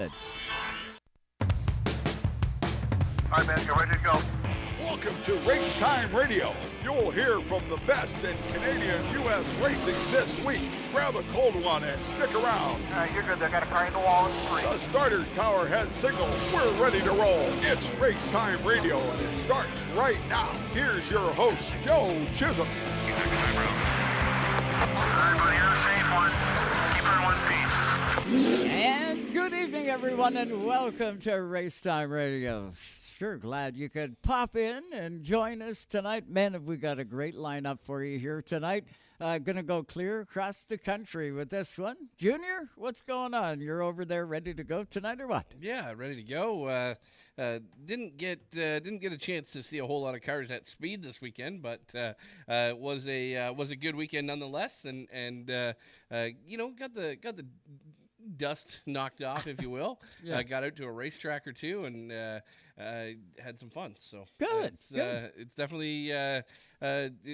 Good. All right, man, you ready to go? Welcome to Race Time Radio. You'll hear from the best in Canadian U.S. racing this week. Grab a cold one and stick around. You're good. They got a car in the wall in 3. The starter's tower has signaled. We're ready to roll. It's Race Time Radio, and it starts right now. Here's your host, Joe Chisholm. Everybody have a safe one. Keep her in one piece. And good evening, everyone, and welcome to Race Time Radio. Sure glad you could pop in and join us tonight. Man, have we got a great lineup for you here tonight. Gonna go clear across the country with this one. Junior, what's going on? You're over there ready to go tonight or what? Yeah, ready to go. Didn't get a chance to see a whole lot of cars at speed this weekend, but was a good weekend nonetheless. And got the dust knocked off, if you will. Yeah. Got out to a racetrack or two and had some fun. So Good. It's definitely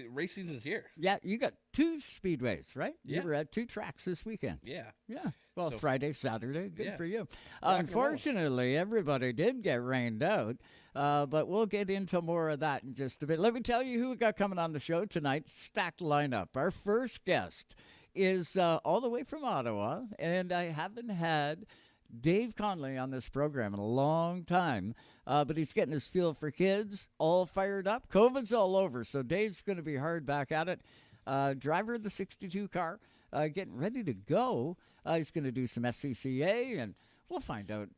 race season's here. Yeah, you got 2 speedways, right? Yeah. You were at 2 tracks this weekend. Yeah. Yeah. Well, So- Friday, Saturday, good Yeah. for you. and Unfortunately, everybody did get rained out, but we'll get into more of that in just a bit. Let me tell you who we got coming on the show tonight. Stacked lineup. Our first guest is all the way from Ottawa, and I haven't had Dave Connelly on this program in a long time, but he's getting his feel for kids, all fired up. COVID's all over, so Dave's going to be hard back at it. Driver of the 62 car, getting ready to go. He's going to do some SCCA, and we'll find out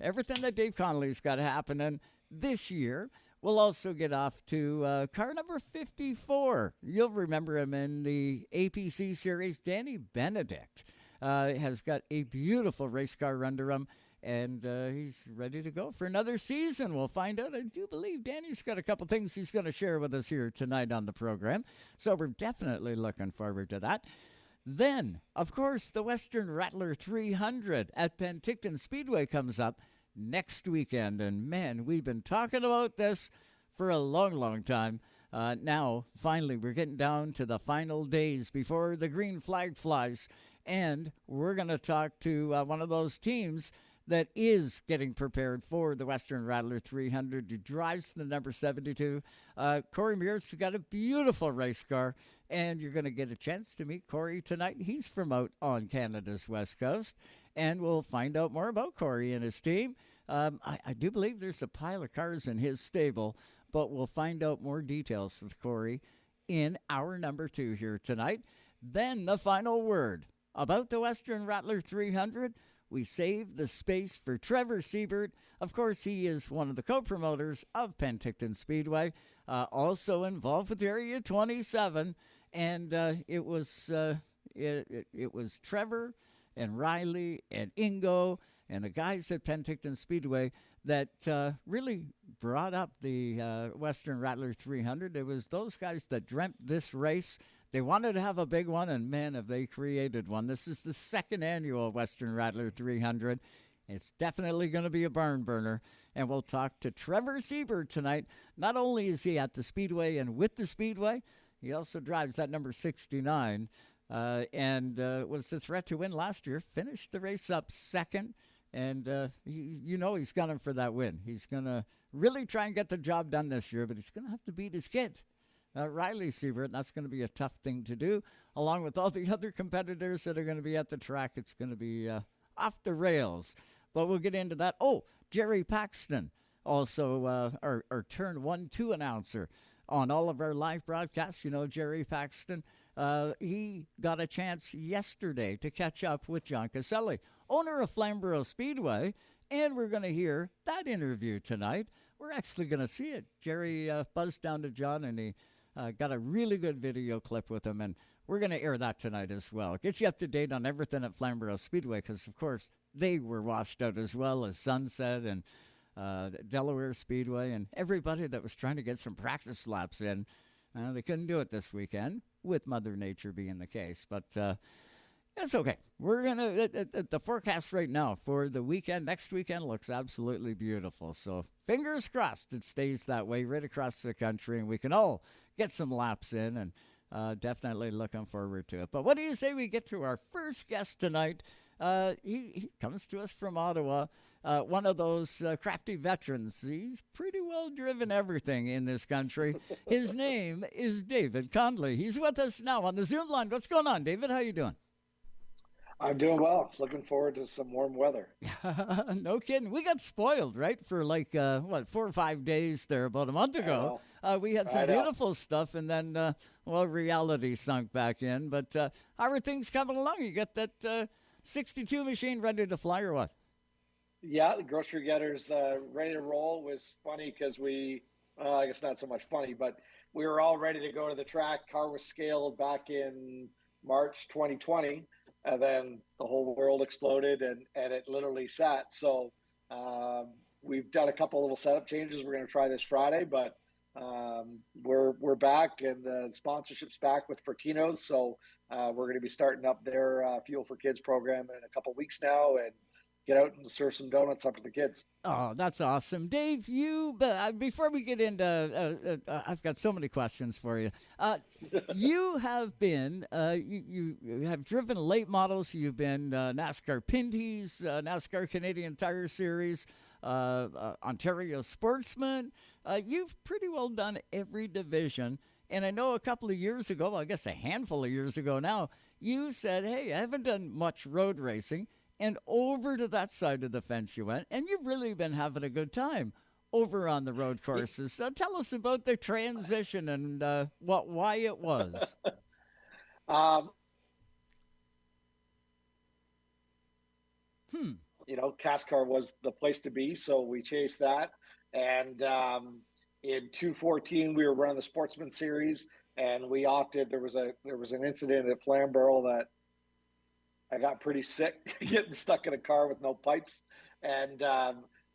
everything that Dave Connelly's got happening this year. We'll also get off to car number 54. You'll remember him in the APC series. Danny Benedict has got a beautiful race car under him, and he's ready to go for another season. We'll find out. I do believe Danny's got a couple things he's going to share with us here tonight on the program, so we're definitely looking forward to that. Then, of course, the Western Rattler 300 at Penticton Speedway comes up next weekend. And, man, we've been talking about this for a long, long time. Now, finally, we're getting down to the final days before the green flag flies. And we're going to talk to one of those teams that is getting prepared for the Western Rattler 300. He drives the number 72. Cory Meeres has got a beautiful race car, and you're going to get a chance to meet Cory tonight. He's from out on Canada's West Coast, and we'll find out more about Cory and his team. I do believe there's a pile of cars in his stable, but we'll find out more details with Cory in hour number 2 here tonight. Then the final word about the Western Rattler 300. We save the space for Trevor Seibert. Of course, he is one of the co-promoters of Penticton Speedway, also involved with Area 27. And it was Trevor and Riley and Ingo and the guys at Penticton Speedway that really brought up the Western Rattler 300. It was those guys that dreamt this race. They wanted to have a big one, and, man, have they created one. This is the 2nd annual Western Rattler 300. It's definitely going to be a barn burner, and we'll talk to Trevor Seibert tonight. Not only is he at the Speedway and with the Speedway, he also drives that number 69, and was the threat to win last year. Finished the race up 2nd, and he's gunning for that win. He's going to really try and get the job done this year, but he's going to have to beat his kid, Riley Seibert. That's going to be a tough thing to do, along with all the other competitors that are going to be at the track. It's going to be off the rails, but we'll get into that. Oh, Jerry Paxton, also our Turn 1-2 announcer on all of our live broadcasts. You know, Jerry Paxton, he got a chance yesterday to catch up with John Connelly, owner of Flamborough Speedway, and we're going to hear that interview tonight. We're actually going to see it. Jerry buzzed down to John, and he got a really good video clip with him, and we're going to air that tonight as well. Get you up to date on everything at Flamborough Speedway, because, of course, they were washed out as well as Sunset and Delaware Speedway, and everybody that was trying to get some practice laps in. They couldn't do it this weekend, with Mother Nature being the case, but it's okay. We're going to, the forecast right now for the weekend, next weekend, looks absolutely beautiful. So fingers crossed it stays that way right across the country, and we can all get some laps in, and definitely looking forward to it. But what do you say we get to our first guest tonight? He comes to us from Ottawa, one of those crafty veterans. He's pretty well driven everything in this country. His name is David Connelly. He's with us now on the Zoom line. What's going on, David? How you doing? I'm doing well. Looking forward to some warm weather. No kidding. We got spoiled, right? For like, 4 or 5 days there about a month ago. We had some beautiful stuff, and then, reality sunk back in. But how are things coming along? You got that 62 machine ready to fly or what? Yeah, the grocery getters ready to roll. Was funny because I guess not so much funny, but we were all ready to go to the track. Car was scaled back in March 2020. And then the whole world exploded and it literally sat. So we've done a couple little setup changes. We're going to try this Friday, but we're back, and the sponsorship's back with Fortino's. So we're going to be starting up their Fuel for Kids program in a couple weeks now, and get out and serve some donuts up to the kids. Oh, that's awesome. Dave, before we get into, I've got so many questions for you. You have been, you have driven late models. You've been NASCAR Pinties, NASCAR Canadian Tire Series, Ontario Sportsman. You've pretty well done every division. And I know a couple of years ago, I guess a handful of years ago now, you said, hey, I haven't done much road racing. And over to that side of the fence you went, and you've really been having a good time over on the road courses. So tell us about the transition and why it was. CASC was the place to be, so we chased that. And in 2014, we were running the Sportsman Series, and we opted. There was an incident at Flamborough that I got pretty sick getting stuck in a car with no pipes. And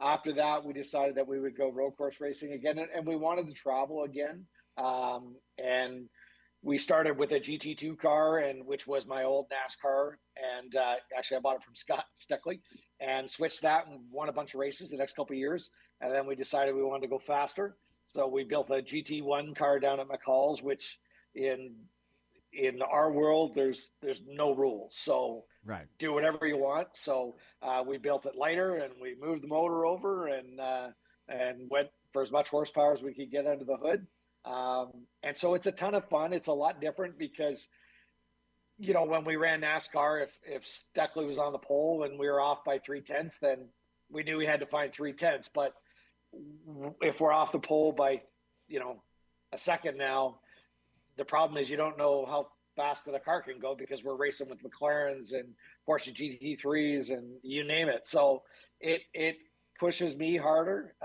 after that, we decided that we would go road course racing again. And we wanted to travel again. And we started with a GT2 car, which was my old NASCAR. And actually, I bought it from Scott Steckley and switched that and won a bunch of races the next couple of years. And then we decided we wanted to go faster. So we built a GT1 car down at McCall's, which in our world, there's no rules. So do whatever you want. So we built it lighter, and we moved the motor over and went for as much horsepower as we could get under the hood. And so it's a ton of fun. It's a lot different because, when we ran NASCAR, if Steckley was on the pole and we were off by 0.3, then we knew we had to find 0.3. But if we're off the pole by, a second now, the problem is you don't know how fast the car can go because we're racing with McLarens and Porsche GT3s and you name it. So it pushes me harder,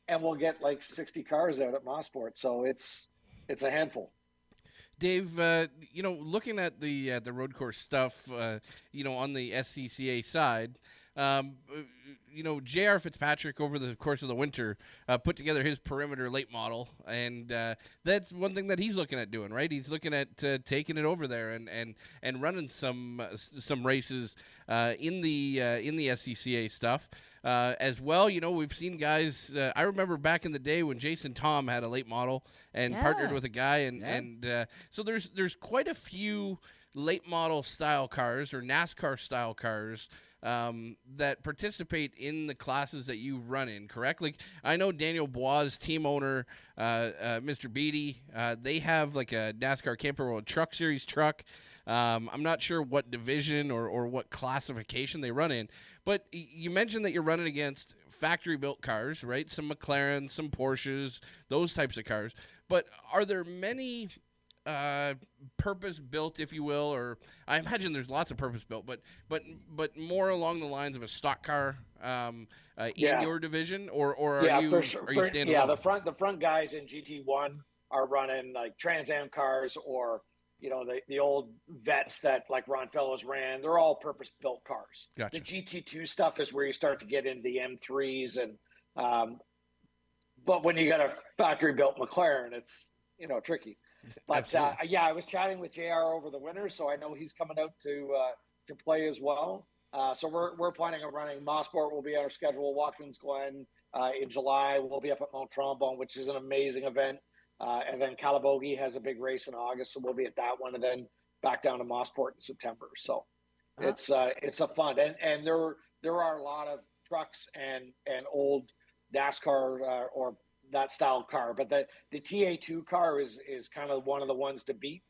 and we'll get like 60 cars out at Motorsports. So it's a handful. Dave, looking at the road course stuff, on the SCCA side, J.R. Fitzpatrick over the course of the winter put together his perimeter late model, and that's one thing that he's looking at doing, right? He's looking at taking it over there and running some races in the SCCA stuff. As well, we've seen guys. I remember back in the day when Jason Tom had a late model and partnered with a guy, and so there's quite a few late model style cars or NASCAR style cars that participate in the classes that you run in, correct? Like, I know Daniel Bois' team owner, Mr. Beatty, they have like a NASCAR Camper World Truck Series truck. I'm not sure what division or what classification they run in, but you mentioned that you're running against factory-built cars, right? Some McLarens, some Porsches, those types of cars. But are there many purpose-built, if you will, or I imagine there's lots of purpose-built, but more along the lines of a stock car in your division, or are you standing alone? The front guys in GT1 are running like Trans Am cars, or the old vets that like Ron Fellows ran. They're all purpose-built cars. Gotcha. The GT2 stuff is where you start to get into the M3s, and but when you got a factory-built McLaren, it's tricky. But I was chatting with JR over the winter, so I know he's coming out to play as well. So we're planning on running. Mosport will be on our schedule. Watkins Glen in July. We'll be up at Mont-Tremblant, which is an amazing event. And then Calabogie has a big race in August, so we'll be at that one, and then back down to Mosport in September. So It's a fun, and there are a lot of trucks and old NASCAR or that style car, but the TA2 car is kind of one of the ones to beat.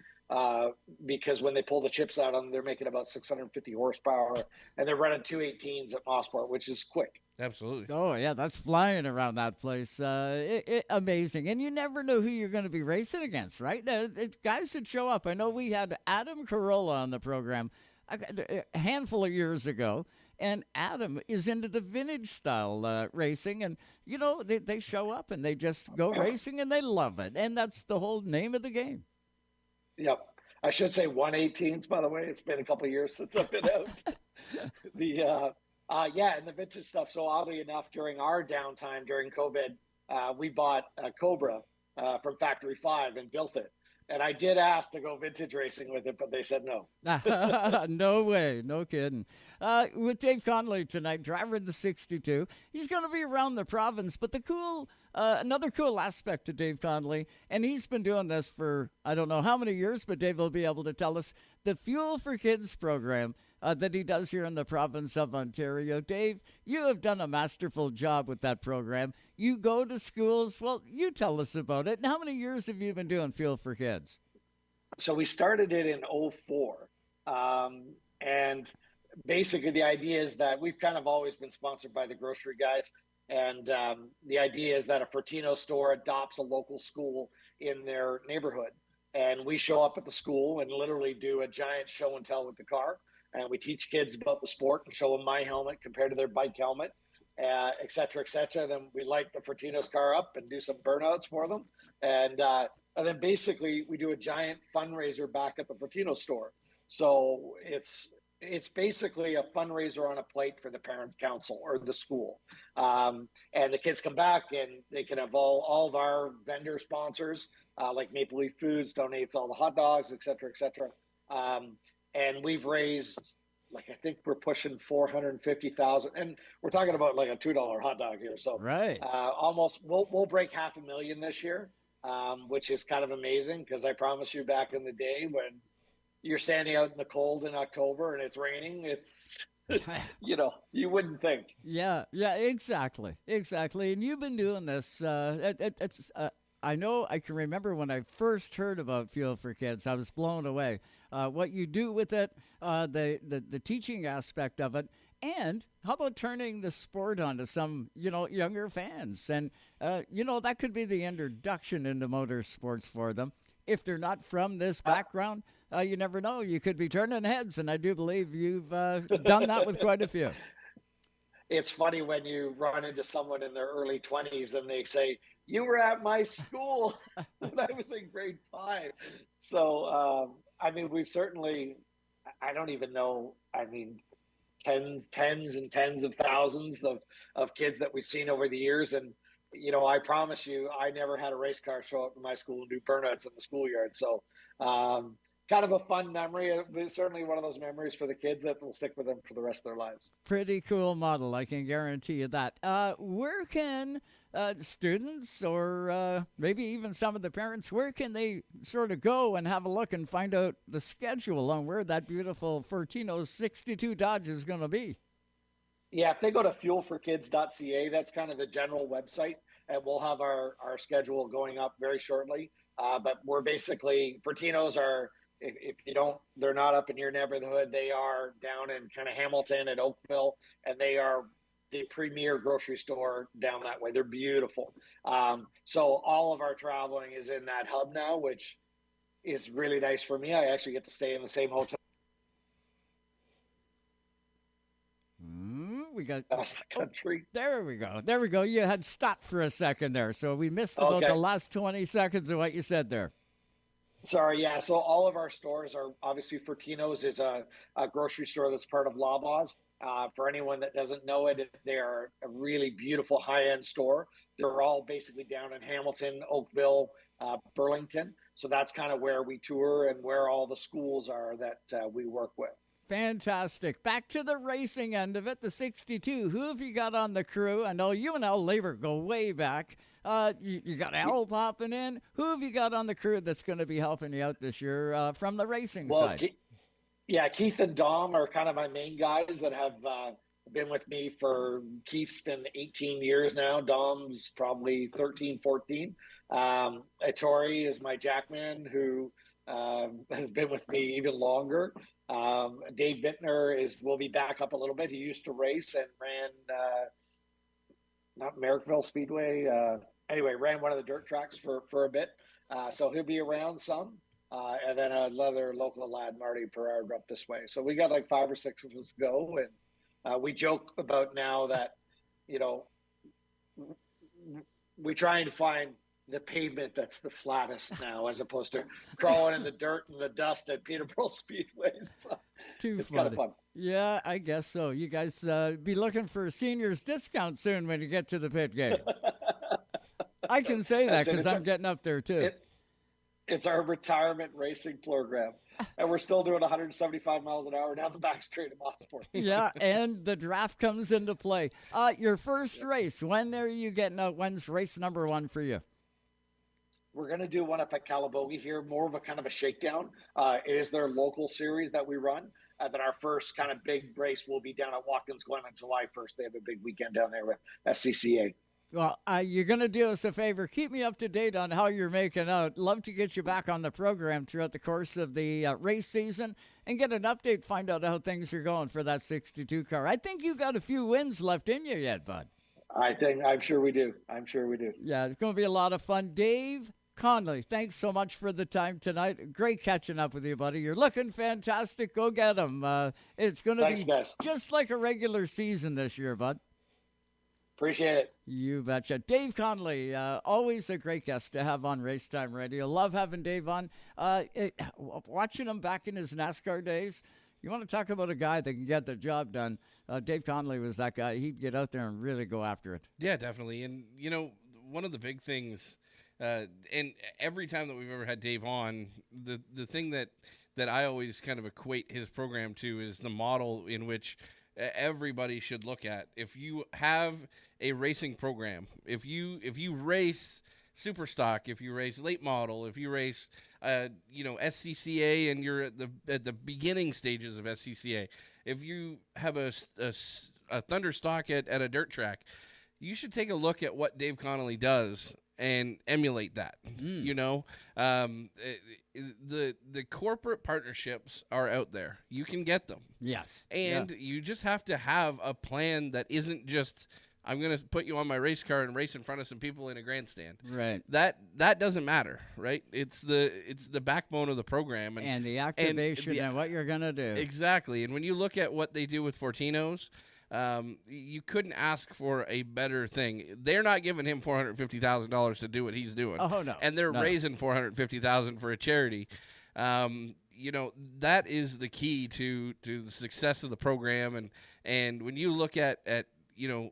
Because when they pull the chips out on them, they're making about 650 horsepower, and they're running 218s at Mosport, which is quick. Absolutely. Oh, yeah, that's flying around that place. Amazing. And you never know who you're going to be racing against, right? Guys that show up. I know we had Adam Carolla on the program a handful of years ago, and Adam is into the vintage style racing. And, you know, they show up and they just go racing and they love it. And that's the whole name of the game. Yep. I should say 118s, by the way. It's been a couple of years since I've been out. And the vintage stuff. So oddly enough, during our downtime during COVID, we bought a Cobra from Factory 5 and built it. And I did ask to go vintage racing with it, but they said no. No way. No kidding. With Dave Connelly tonight, driver of the 62. He's going to be around the province, but another cool aspect to Dave Connelly, and he's been doing this for I don't know how many years, but Dave will be able to tell us, the Fuel for Kids program that he does here in the province of Ontario. Dave, you have done a masterful job with that program. You go to schools. Well, you tell us about it. And how many years have you been doing Fuel for Kids? So we started it in 2004. And basically the idea is that we've kind of always been sponsored by the grocery guys. And the idea is that a Fortino store adopts a local school in their neighborhood. And we show up at the school and literally do a giant show and tell with the car. And we teach kids about the sport and show them my helmet compared to their bike helmet, et cetera, et cetera. Then we light the Fortino's car up and do some burnouts for them. And then basically we do a giant fundraiser back at the Fortino store. So it's basically a fundraiser on a plate for the parent council or the school. And the kids come back and they can have all of our vendor sponsors, like Maple Leaf Foods donates all the hot dogs, et cetera, et cetera. And we've raised, I think we're pushing 450,000, and we're talking about like a $2 hot dog here. So right, almost we'll break $500,000 this year, which is kind of amazing because I promise you, back in the day when you're standing out in the cold in October and it's raining, it's you wouldn't think. Yeah, exactly. And you've been doing this. I know I can remember when I first heard about Fuel for Kids, I was blown away. What you do with it, the teaching aspect of it, and how about turning the sport on to some, younger fans? And, that could be the introduction into motorsports for them. If they're not from this background, you never know. You could be turning heads, and I do believe you've done that with quite a few. It's funny when you run into someone in their early 20s and they say, "You were at my school when I was in grade 5." So, we've certainly, I don't even know, tens and tens of thousands of kids that we've seen over the years. And, I promise you, I never had a race car show up in my school and do burnouts in the schoolyard. So, kind of a fun memory. It's certainly one of those memories for the kids that will stick with them for the rest of their lives. Pretty cool model, I can guarantee you that. Where can students or maybe even some of the parents, where can they sort of go and have a look and find out the schedule on where that beautiful Fortino 62 Dodge is going to be? Yeah, if they go to fuelforkids.ca, that's kind of the general website, and we'll have our schedule going up very shortly. But we're basically, Fortinos are, if you don't, they're not up in your neighborhood. They are down in kind of Hamilton and Oakville, and they are the premier grocery store down that way. They're beautiful. So all of our traveling is in that hub now, which is really nice for me. I actually get to stay in the same hotel. We got across the country. There we go. You had stopped for a second there, so we missed about the last 20 seconds of what you said there. Sorry, yeah. So all of our stores are obviously, Fortino's is a grocery store that's part of Loblaws. For anyone that doesn't know it, they're a really beautiful high-end store. They're all basically down in Hamilton, Oakville, Burlington. So that's kind of where we tour and where all the schools are that we work with. Fantastic. Back to the racing end of it, the 62. Who have you got on the crew? I know you and Al Labor go way back. You got Al popping in. Who have you got on the crew that's going to be helping you out this year from the racing side? Yeah, Keith and Dom are kind of my main guys that have been with me for, Keith's been 18 years now. Dom's probably 13, 14. Tori is my jackman who has been with me even longer. Dave Bittner will be back up a little bit. He used to race and ran, not Merrickville Speedway. Anyway, ran one of the dirt tracks for a bit. So he'll be around some. And then another local lad, Marty Perard, up this way. So we got like 5 or 6 of us go. And we joke about now that, we try and find the pavement that's the flattest now, as opposed to crawling in the dirt and the dust at Peterborough Speedway. So it's kind of fun. Yeah, I guess so. You guys be looking for a seniors discount soon when you get to the pit gate. I can say that because I'm getting up there too. It's our retirement racing program. And we're still doing 175 miles an hour down the back straight of Motorsports. Yeah, and the draft comes into play. Your first race, when are you getting out? When's race number 1 for you? We're going to do one up at Calabogie here, more of a kind of a shakedown. It is their local series that we run. Then our first kind of big race will be down at Watkins Glen on July 1st. They have a big weekend down there with SCCA. Well, you're going to do us a favor. Keep me up to date on how you're making out. Love to get you back on the program throughout the course of the race season and get an update, find out how things are going for that 62 car. I think you got a few wins left in you yet, bud. I'm sure we do. Yeah, it's going to be a lot of fun. Dave Connelly, thanks so much for the time tonight. Great catching up with you, buddy. You're looking fantastic. Go get them. It's going to be guys. Just like a regular season this year, bud. Appreciate it. You betcha. Dave Connelly, always a great guest to have on Racetime Radio. Love having Dave on. Watching him back in his NASCAR days, you want to talk about a guy that can get the job done. Dave Connelly was that guy. He'd get out there and really go after it. Yeah, definitely. And, one of the big things, and every time that we've ever had Dave on, the thing that I always kind of equate his program to is the model in which everybody should look at. If you have a racing program, if you race super stock, if you race late model, if you race SCCA and you're at the beginning stages of SCCA, if you have a thunder stock at a dirt track, you should take a look at what Dave Connelly does and emulate that. The corporate partnerships are out there. You can get them. Yes. And you just have to have a plan that isn't just, I'm going to put you on my race car and race in front of some people in a grandstand. Right. That doesn't matter, right? It's the backbone of the program. And the activation and what you're going to do. Exactly. And when you look at what they do with Fortinos, you couldn't ask for a better thing. They're not giving him $450,000 to do what he's doing. Oh, no. And they're raising $450,000 for a charity. That is the key to the success of the program. And when you look at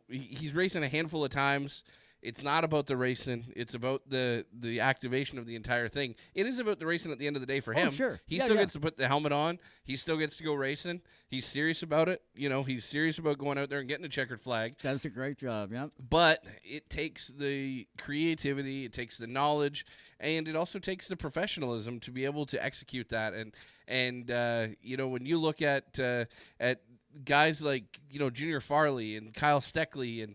he's racing a handful of times. It's not about the racing. It's about the activation of the entire thing. It is about the racing at the end of the day for him. Sure. He still gets to put the helmet on. He still gets to go racing. He's serious about it. He's serious about going out there and getting a checkered flag. Does a great job, yeah. But it takes the creativity, it takes the knowledge, and it also takes the professionalism to be able to execute that. And when you look at guys like Junior Farley and Kyle Steckley and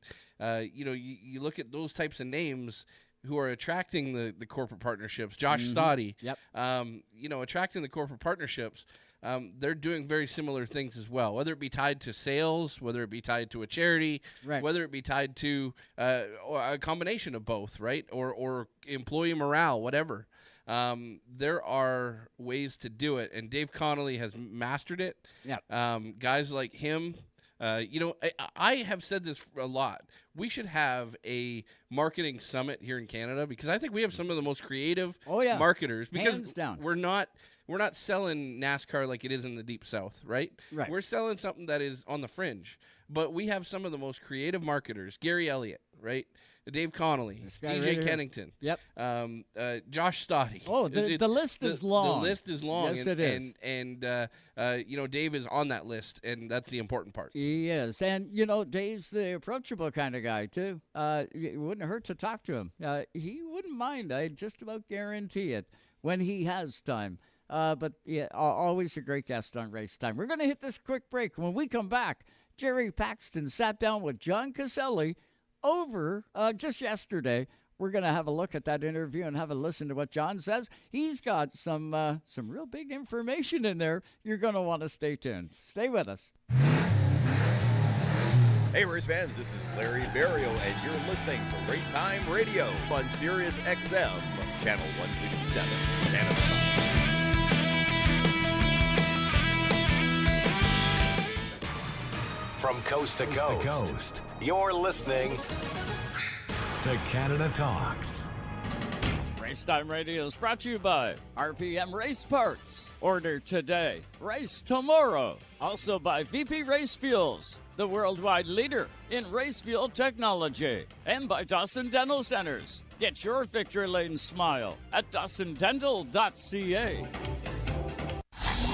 you look at those types of names who are attracting the corporate partnerships. Josh Stoddy, attracting the corporate partnerships. They're doing very similar things as well, whether it be tied to sales, whether it be tied to a charity, whether it be tied to or a combination of both, right? Or employee morale, whatever. There are ways to do it, and Dave Connelly has mastered it. Yeah. Guys like him. I have said this a lot. We should have a marketing summit here in Canada because I think we have some of the most creative marketers. Because hands down. We're not selling NASCAR like it is in the Deep South, right? Right. We're selling something that is on the fringe. But we have some of the most creative marketers. Gary Elliott, right? Dave Connelly, DJ Kennington, Josh Stoddy. Oh, the list is long. The list is long. Yes, it is. And Dave is on that list, and that's the important part. He is. And, Dave's the approachable kind of guy, too. It wouldn't hurt to talk to him. He wouldn't mind. I just about guarantee it when he has time. But yeah, always a great guest on Race Time. We're going to hit this quick break. When we come back, Jerry Paxton sat down with John Connelly over just yesterday. We're going to have a look at that interview and have a listen to what John says. He's got some real big information in there. You're going to want to stay tuned. Stay with us. Hey, race fans, this is Larry Barrio, and you're listening to Race Time Radio on SiriusXM, Channel 167, Canada. From coast to coast, you're listening to Canada Talks. Race Time Radio is brought to you by RPM Race Parts. Order today, race tomorrow. Also by VP Race Fuels, the worldwide leader in race fuel technology. And by Dawson Dental Centers. Get your victory lane smile at dawsondental.ca.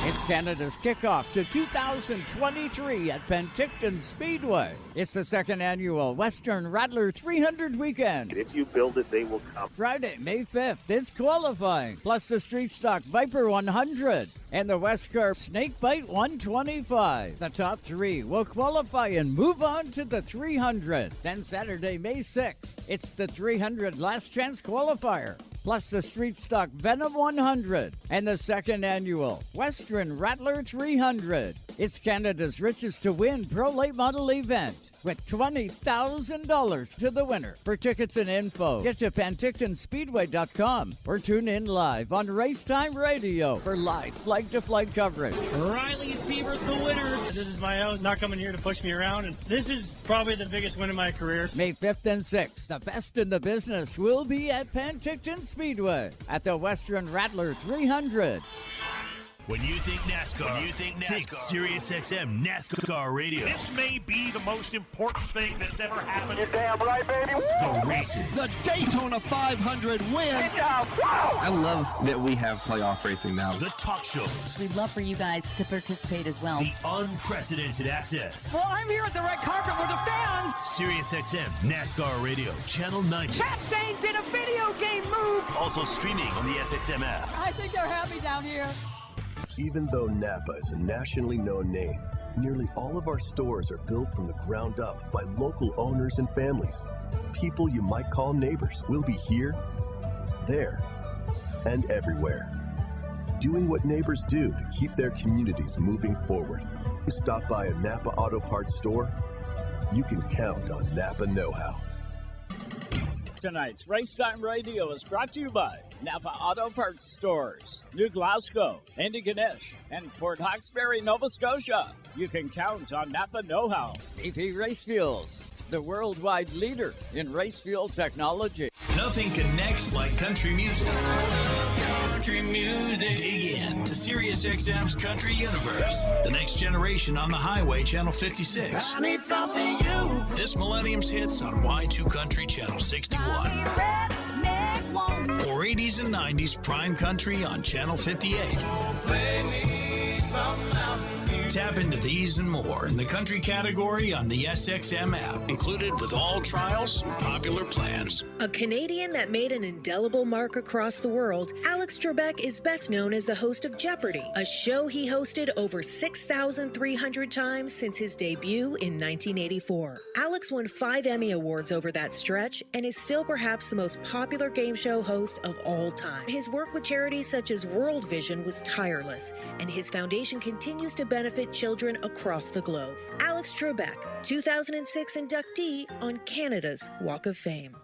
It's Canada's kickoff to 2023 at Penticton Speedway. It's the second annual Western Rattler 300 weekend. If you build it, they will come. Friday, May 5th, it's qualifying, plus the Street Stock Viper 100 and the Westcar Snakebite 125. The top three will qualify and move on to the 300. Then Saturday, May 6th, it's the 300 Last Chance Qualifier, plus the Street Stock Venom 100 and the second annual Western Rattler 300. It's Canada's richest to win pro late model event, with $20,000 to the winner. For tickets and info, get to PentictonSpeedway.com or tune in live on Racetime Radio for live flight-to-flight coverage. Riley Seibert, the winner. This is my own, not coming here to push me around, and this is probably the biggest win of my career. May 5th and 6th, the best in the business will be at Penticton Speedway at the Western Rattler 300. When you think NASCAR, think SiriusXM NASCAR Radio. This may be the most important thing that's ever happened. You're damn right, baby. The races. The Daytona 500 win. Good job. Wow. I love that we have playoff racing now. The talk shows. We'd love for you guys to participate as well. The unprecedented access. Well, I'm here at the red carpet with the fans. SiriusXM NASCAR Radio, Channel 90. Chastain did a video game move. Also streaming on the SXM app. I think they're happy down here. Even though Napa is a nationally known name, nearly all of our stores are built from the ground up by local owners and families. People you might call neighbors will be here, there, and everywhere, doing what neighbors do to keep their communities moving forward. You stop by a Napa Auto Parts store, you can count on Napa know-how. Tonight's Racetime Radio is brought to you by Napa Auto Parts Stores, New Glasgow, Antigonish, and Port Hawkesbury, Nova Scotia. You can count on Napa know-how. VP Race Fuels, the worldwide leader in race fuel technology. Nothing connects like country music. Country music. Dig in to SiriusXM's Country Universe. The next generation on the highway, Channel 56. I need something you. This millennium's hits on Y2 Country, Channel 61. Or 80s and 90s prime country on Channel 58. Play me some Mountain Dew. Tap into these and more in the country category on the SXM app, included with all trials and popular plans. A Canadian that made an indelible mark across the world, Alex Trebek is best known as the host of Jeopardy, a show he hosted over 6,300 times since his debut in 1984. Alex won 5 Emmy Awards over that stretch and is still perhaps the most popular game show host of all time. His work with charities such as World Vision was tireless, and his foundation continues to benefit children across the globe. Alex Trebek, 2006 inductee on Canada's Walk of Fame.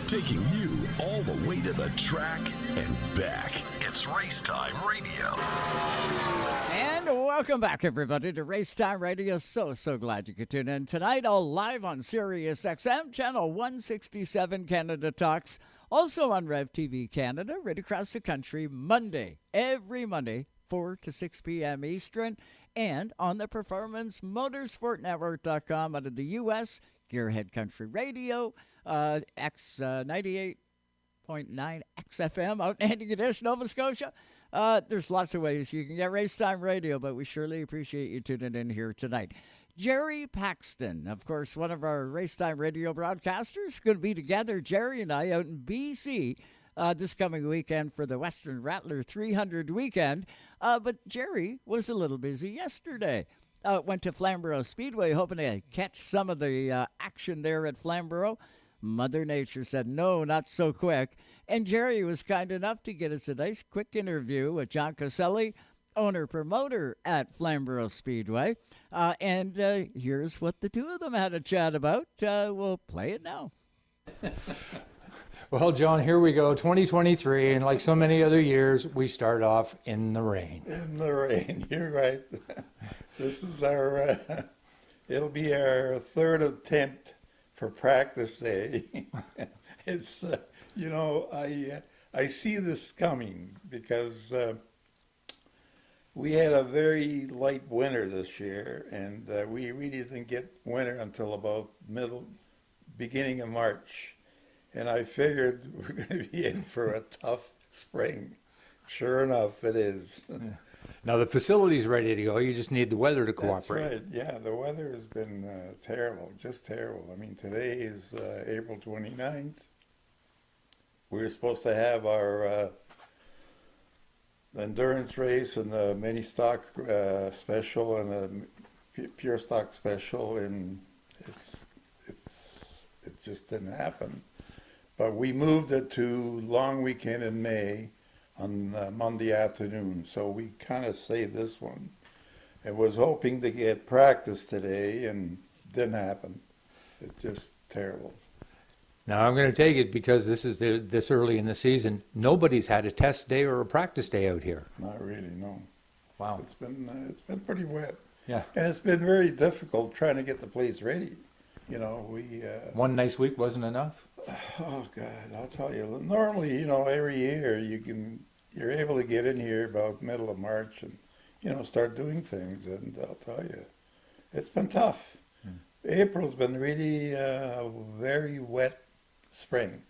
Taking you all the way to the track and back. It's Racetime Radio. And welcome back, everybody, to Racetime Radio. So glad you could tune in tonight, all live on SiriusXM, Channel 167, Canada Talks. Also on RevTV Canada, right across the country, every Monday, 4 to 6 p.m. Eastern, and on the Performance Motorsport.com out of the U.S., Gearhead Country Radio, X 98.9 XFM out in Antigonish, Nova Scotia. There's lots of ways you can get Racetime Radio, but we surely appreciate you tuning in here tonight. Jerry Paxton, of course, one of our Racetime Radio broadcasters, going to be together, Jerry and I, out in BC, this coming weekend for the Western Rattler 300 weekend. But Jerry was a little busy yesterday. Went to Flamborough Speedway hoping to catch some of the action there at Flamborough. Mother Nature said, no, not so quick. And Jerry was kind enough to get us a nice quick interview with John Connelly, owner-promoter at Flamborough Speedway. And here's what the two of them had a chat about. We'll play it now. Well, John, here we go, 2023, and like so many other years, we start off in the rain. In the rain, you're right. This is our, it'll be our third attempt for practice day. It's, you know, I see this coming because we had a very light winter this year, and we really didn't get winter until about beginning of March. And I figured we're going to be in for a tough spring. Sure enough, it is. Yeah. Now the facility's ready to go. You just need the weather to cooperate. That's right. Yeah, the weather has been terrible, just terrible. I mean, today is April 29th. We were supposed to have our endurance race and the mini stock special and the pure stock special, and it just didn't happen. But we moved it to long weekend in May on Monday afternoon, so we kind of saved this one. And was hoping to get practice today, and didn't happen. It's just terrible. Now I'm going to take it because this is this early in the season. Nobody's had a test day or a practice day out here. Not really, no. Wow. It's been pretty wet. Yeah. And it's been very difficult trying to get the place ready. You know, we one nice week wasn't enough. Oh God, I'll tell you. Normally, you know, every year you're able to get in here about middle of March and, you know, start doing things. And I'll tell you, it's been tough. April's been really a very wet spring.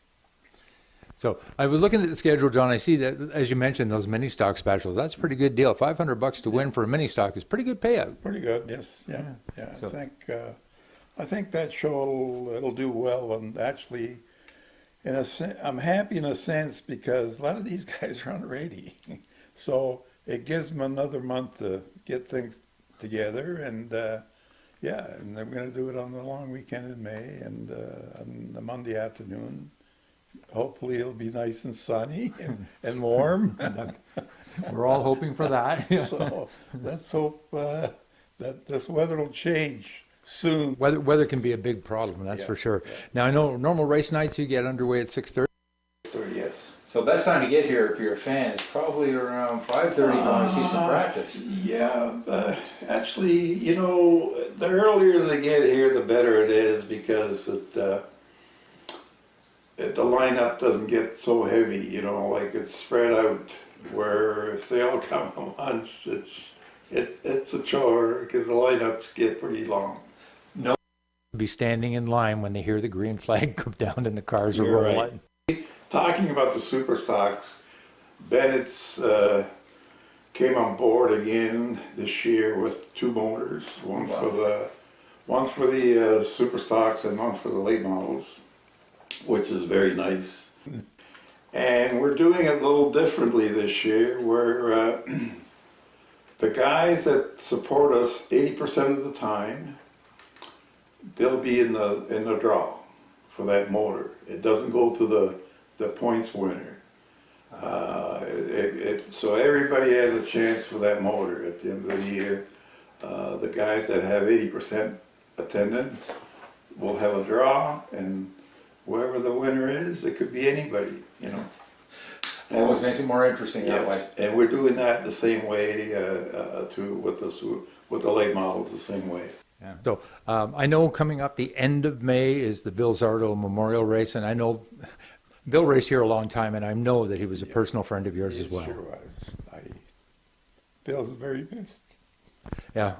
So I was looking at the schedule, John. I see that, as you mentioned, those mini stock specials. That's a pretty good deal. $500 to win for a mini stock is pretty good payout. Pretty good, yes. Yeah. So, I think that show it'll do well, and actually, I'm happy in a sense because a lot of these guys aren't ready, so it gives them another month to get things together, and and they're going to do it on the long weekend in May and on the Monday afternoon. Hopefully, it'll be nice and sunny and warm. We're all hoping for that. So let's hope that this weather will change soon. Weather can be a big problem, that's for sure. Now, I know normal race nights you get underway at 6:30. 6:30, yes. So best time to get here if you're a fan is probably around 5:30 to want to see some practice. Yeah, actually, you know, the earlier they get here, the better it is because the lineup doesn't get so heavy, you know, like it's spread out, where if they all come at once, it's a chore because the lineups get pretty long. No, be standing in line when they hear the green flag come down and the cars are rolling. Right. Talking about the super stocks, Bennett's came on board again this year with two motors, one for the super stocks and one for the late models, which is very nice. And we're doing it a little differently this year, where the guys that support us 80% of the time, they'll be in the draw for that motor. It doesn't go to the points winner. So everybody has a chance for that motor at the end of the year. The guys that have 80% attendance will have a draw, and whoever the winner is, it could be anybody, you know. Always makes it more interesting that way. And we're doing that the same way with the late models, the same way. Yeah. So I know coming up the end of May is the Bill Zardo Memorial Race, and I know Bill raced here a long time, and I know that he was a personal friend of yours as well. Sure was. Bill's very missed. Yeah,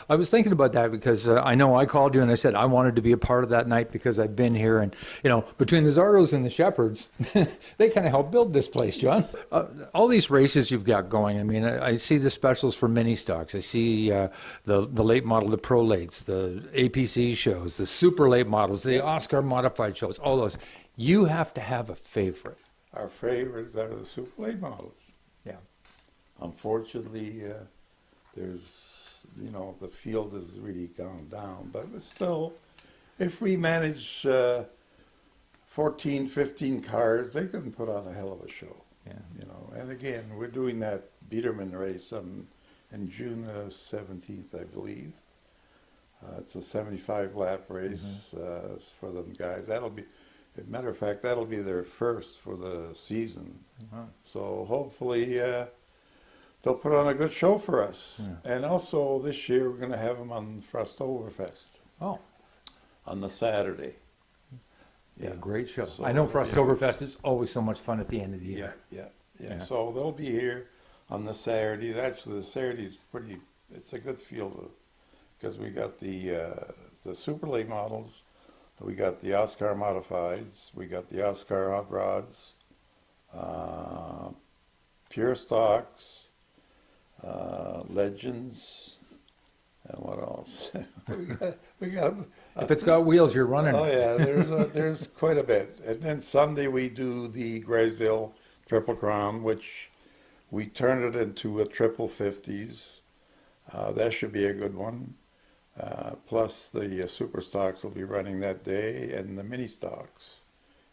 I was thinking about that because I know I called you and I said I wanted to be a part of that night because I've been here, and you know, between the Zardos and the Shepherds, they kind of helped build this place, John. All these races you've got going. I mean, I see the specials for mini stocks. I see the late model, the pro lates, the APC shows, the super late models, the Oscar modified shows, all those. You have to have a favorite. our favorites are the super late models. Yeah. Unfortunately, there's, the field has really gone down, but it's still, if we manage 14, 15 cars, they can put on a hell of a show. Yeah. And again, we're doing that Biederman race in June 17th, I believe. It's a 75 lap race for them guys. As a matter of fact, that'll be their first for the season. So hopefully they'll put on a good show for us. Yeah. And also this year we're going to have them on Frosttoberfest. Oh. On the Saturday. Yeah, great show. So, I know Frosttoberfest is always so much fun at the end of the year. Yeah. So they'll be here on the Saturday. Actually, the Saturday's it's a good field because we got the super late models, we got the Oscar modifieds, we got the Oscar hot rods, pure stocks, legends, and what else? we got. If it's got wheels, you're running. Oh yeah, there's quite a bit. And then Sunday we do the Graysdale Triple Crown, which we turn it into a triple 50s. That should be a good one. Plus the super stocks will be running that day, and the mini stocks,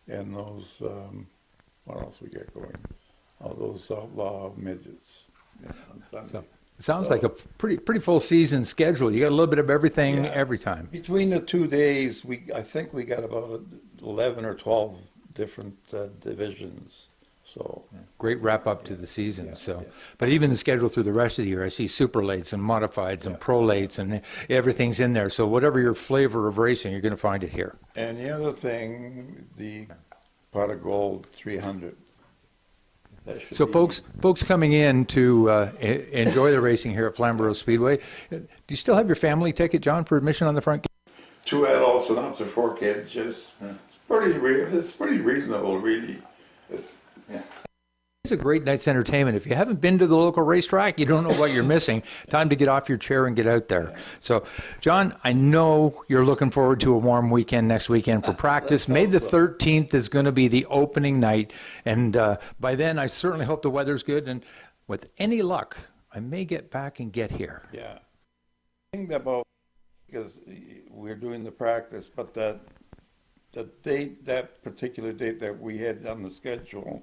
and those. What else we get going? Oh, those outlaw midgets on Sunday. So, it sounds like a pretty full season schedule. You got a little bit of everything every time. Between the 2 days, I think we got about 11 or 12 different divisions. So great wrap up to the season. But even the schedule through the rest of the year, I see super lates and modifieds and pro lates, and everything's in there. So whatever your flavor of racing, you're going to find it here. And the other thing, the Pot of Gold 300. So folks coming in to enjoy the racing here at Flamborough Speedway, do you still have your family ticket, John, for admission on the front gate? 2 adults and up to 4 kids. It's pretty reasonable, really. It's a great night's entertainment. If you haven't been to the local racetrack, you don't know what you're missing. Time to get off your chair and get out there. So, John, I know you're looking forward to a warm weekend next weekend for practice. May the 13th is going to be the opening night. And by then, I certainly hope the weather's good. And with any luck, I may get back and get here. Yeah. I think about, because we're doing the practice, but that particular date that we had on the schedule,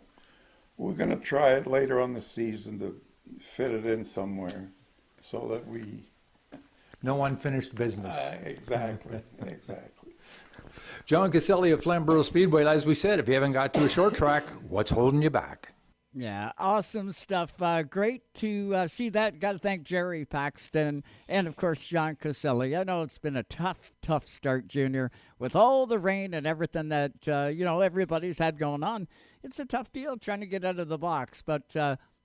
we're going to try it later on the season to fit it in somewhere so that we... No unfinished business. Exactly. John Connelly of Flamborough Speedway. As we said, if you haven't got to a short track, what's holding you back? Yeah, awesome stuff. Great to see that. Got to thank Jerry Paxton and, of course, John Connelly. I know it's been a tough start, Junior, with all the rain and everything that, everybody's had going on. It's a tough deal trying to get out of the box. But,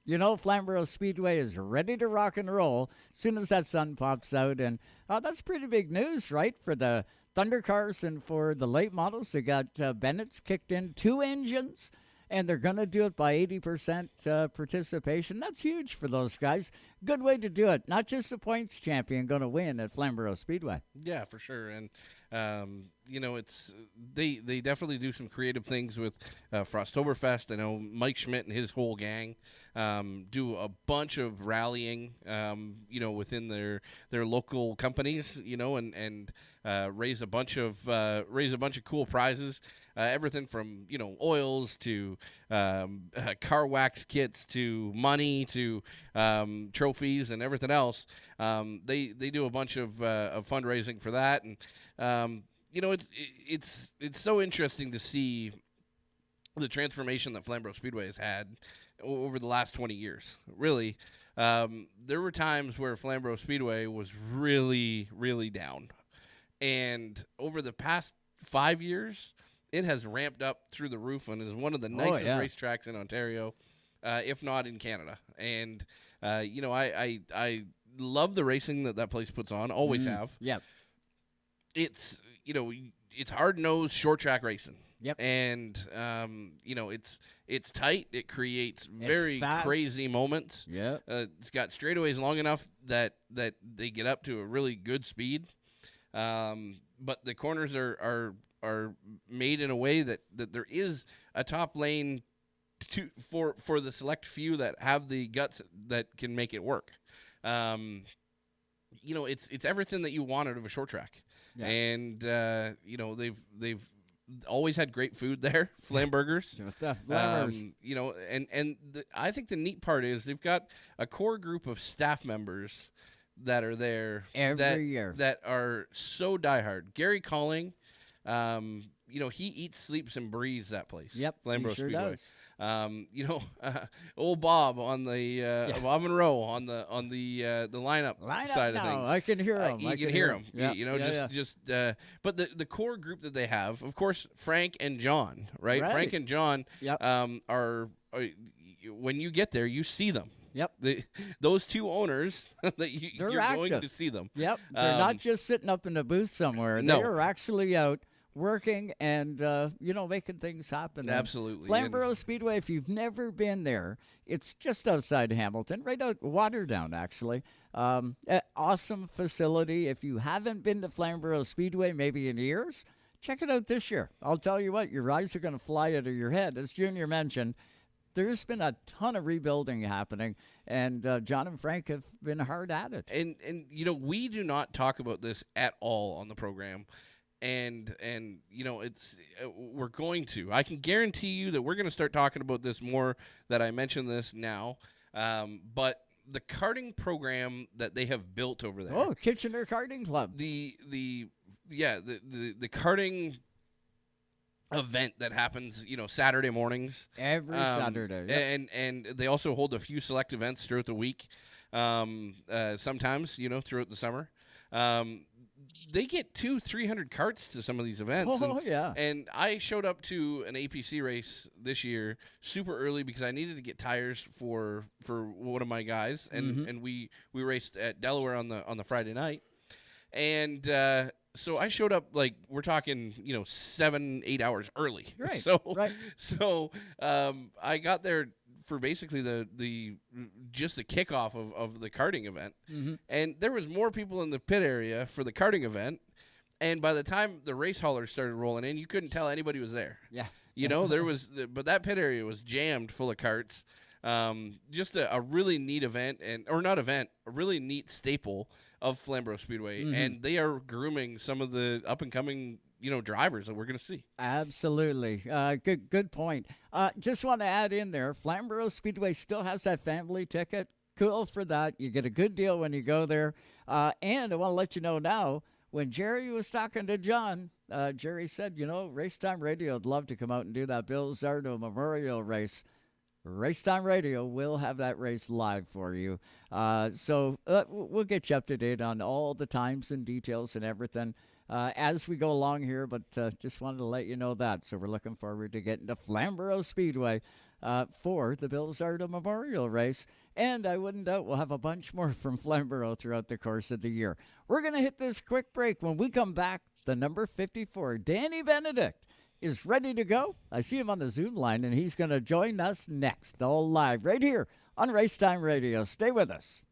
Flamborough Speedway is ready to rock and roll as soon as that sun pops out. And that's pretty big news, right, for the Thunder cars and for the late models. They got Bennett's kicked in 2 engines. And they're going to do it by 80% participation. That's huge for those guys. Good way to do it. Not just the points champion going to win at Flamborough Speedway. Yeah, for sure. And, it's they definitely do some creative things with Frosttoberfest. I know Mike Schmidt and his whole gang do a bunch of rallying, within their local companies, and raise a bunch of cool prizes. Everything from oils to car wax kits to money to trophies and everything else. They do a bunch of fundraising for that, and it's so interesting to see the transformation that Flamborough Speedway has had over the last 20 years. Really, there were times where Flamborough Speedway was really, really down, and over the past 5 years, it has ramped up through the roof and is one of the nicest racetracks in Ontario, if not in Canada. And, I love the racing that place puts on, always have. Yeah. It's, it's hard-nosed short track racing. Yep. And, it's tight. It creates very crazy moments. Yeah. It's got straightaways long enough that they get up to a really good speed. But the corners are made in a way that there is a top lane for the select few that have the guts that can make it work. It's everything that you want out of a short track. Yeah. And they've always had great food there, flamburgers. I think the neat part is they've got a core group of staff members that are there every year that are so diehard. Gary Calling, he eats, sleeps, and breathes that place. Yep, Flamborough sure Speedway. Does. Old Bob on the Bob Monroe on the lineup side of things. I can hear him. You can hear him. Yep. But the core group that they have, of course, Frank and John, right? Frank and John are when you get there, you see them. Yep. Those two owners that you're active. going to see them. Yep. They're not just sitting up in the booth somewhere. No. They are actually out working and, making things happen. Absolutely. Flamborough Speedway, if you've never been there, it's just outside Hamilton, right out Waterdown, actually. Awesome facility. If you haven't been to Flamborough Speedway maybe in years, check it out this year. I'll tell you what, your eyes are going to fly out of your head. As Junior mentioned, there's been a ton of rebuilding happening, and John and Frank have been hard at it. And we do not talk about this at all on the program. And it's we're going to. I can guarantee you that we're going to start talking about this more. That I mentioned this now, but the karting program that they have built over there. Oh, Kitchener Karting Club. The karting event that happens, Saturday mornings. Every Saturday. Yep. And they also hold a few select events throughout the week. Sometimes, throughout the summer. They get 200-300 carts to some of these events. Yeah. And I showed up to an APC race this year super early because I needed to get tires for one of my guys, and we raced at Delaware on the Friday night. And so I showed up, like, we're talking, 7-8 hours early. Right. So I got there for basically the kickoff of the karting event. And there was more people in the pit area for the karting event. And by the time the race haulers started rolling in, you couldn't tell anybody was there. Yeah. But that pit area was jammed full of carts. Just a really neat event, a really neat staple of Flamborough Speedway. And they are grooming some of the up and coming drivers that we're going to see. Absolutely. Good point. Just want to add in there, Flamborough Speedway still has that family ticket. Cool for that. You get a good deal when you go there. And I want to let you know now, when Jerry was talking to John, Jerry said, Race Time Radio would love to come out and do that Bill Zardo Memorial Race. Race Time Radio will have that race live for you. So we'll get you up to date on all the times and details and everything as we go along here, but just wanted to let you know that. So we're looking forward to getting to Flamborough Speedway for the Bill Zardo Memorial Race. And I wouldn't doubt we'll have a bunch more from Flamborough throughout the course of the year. We're going to hit this quick break. When we come back, the number 54, Danny Benedict, is ready to go. I see him on the Zoom line, and he's going to join us next, all live right here on Race Time Radio. Stay with us.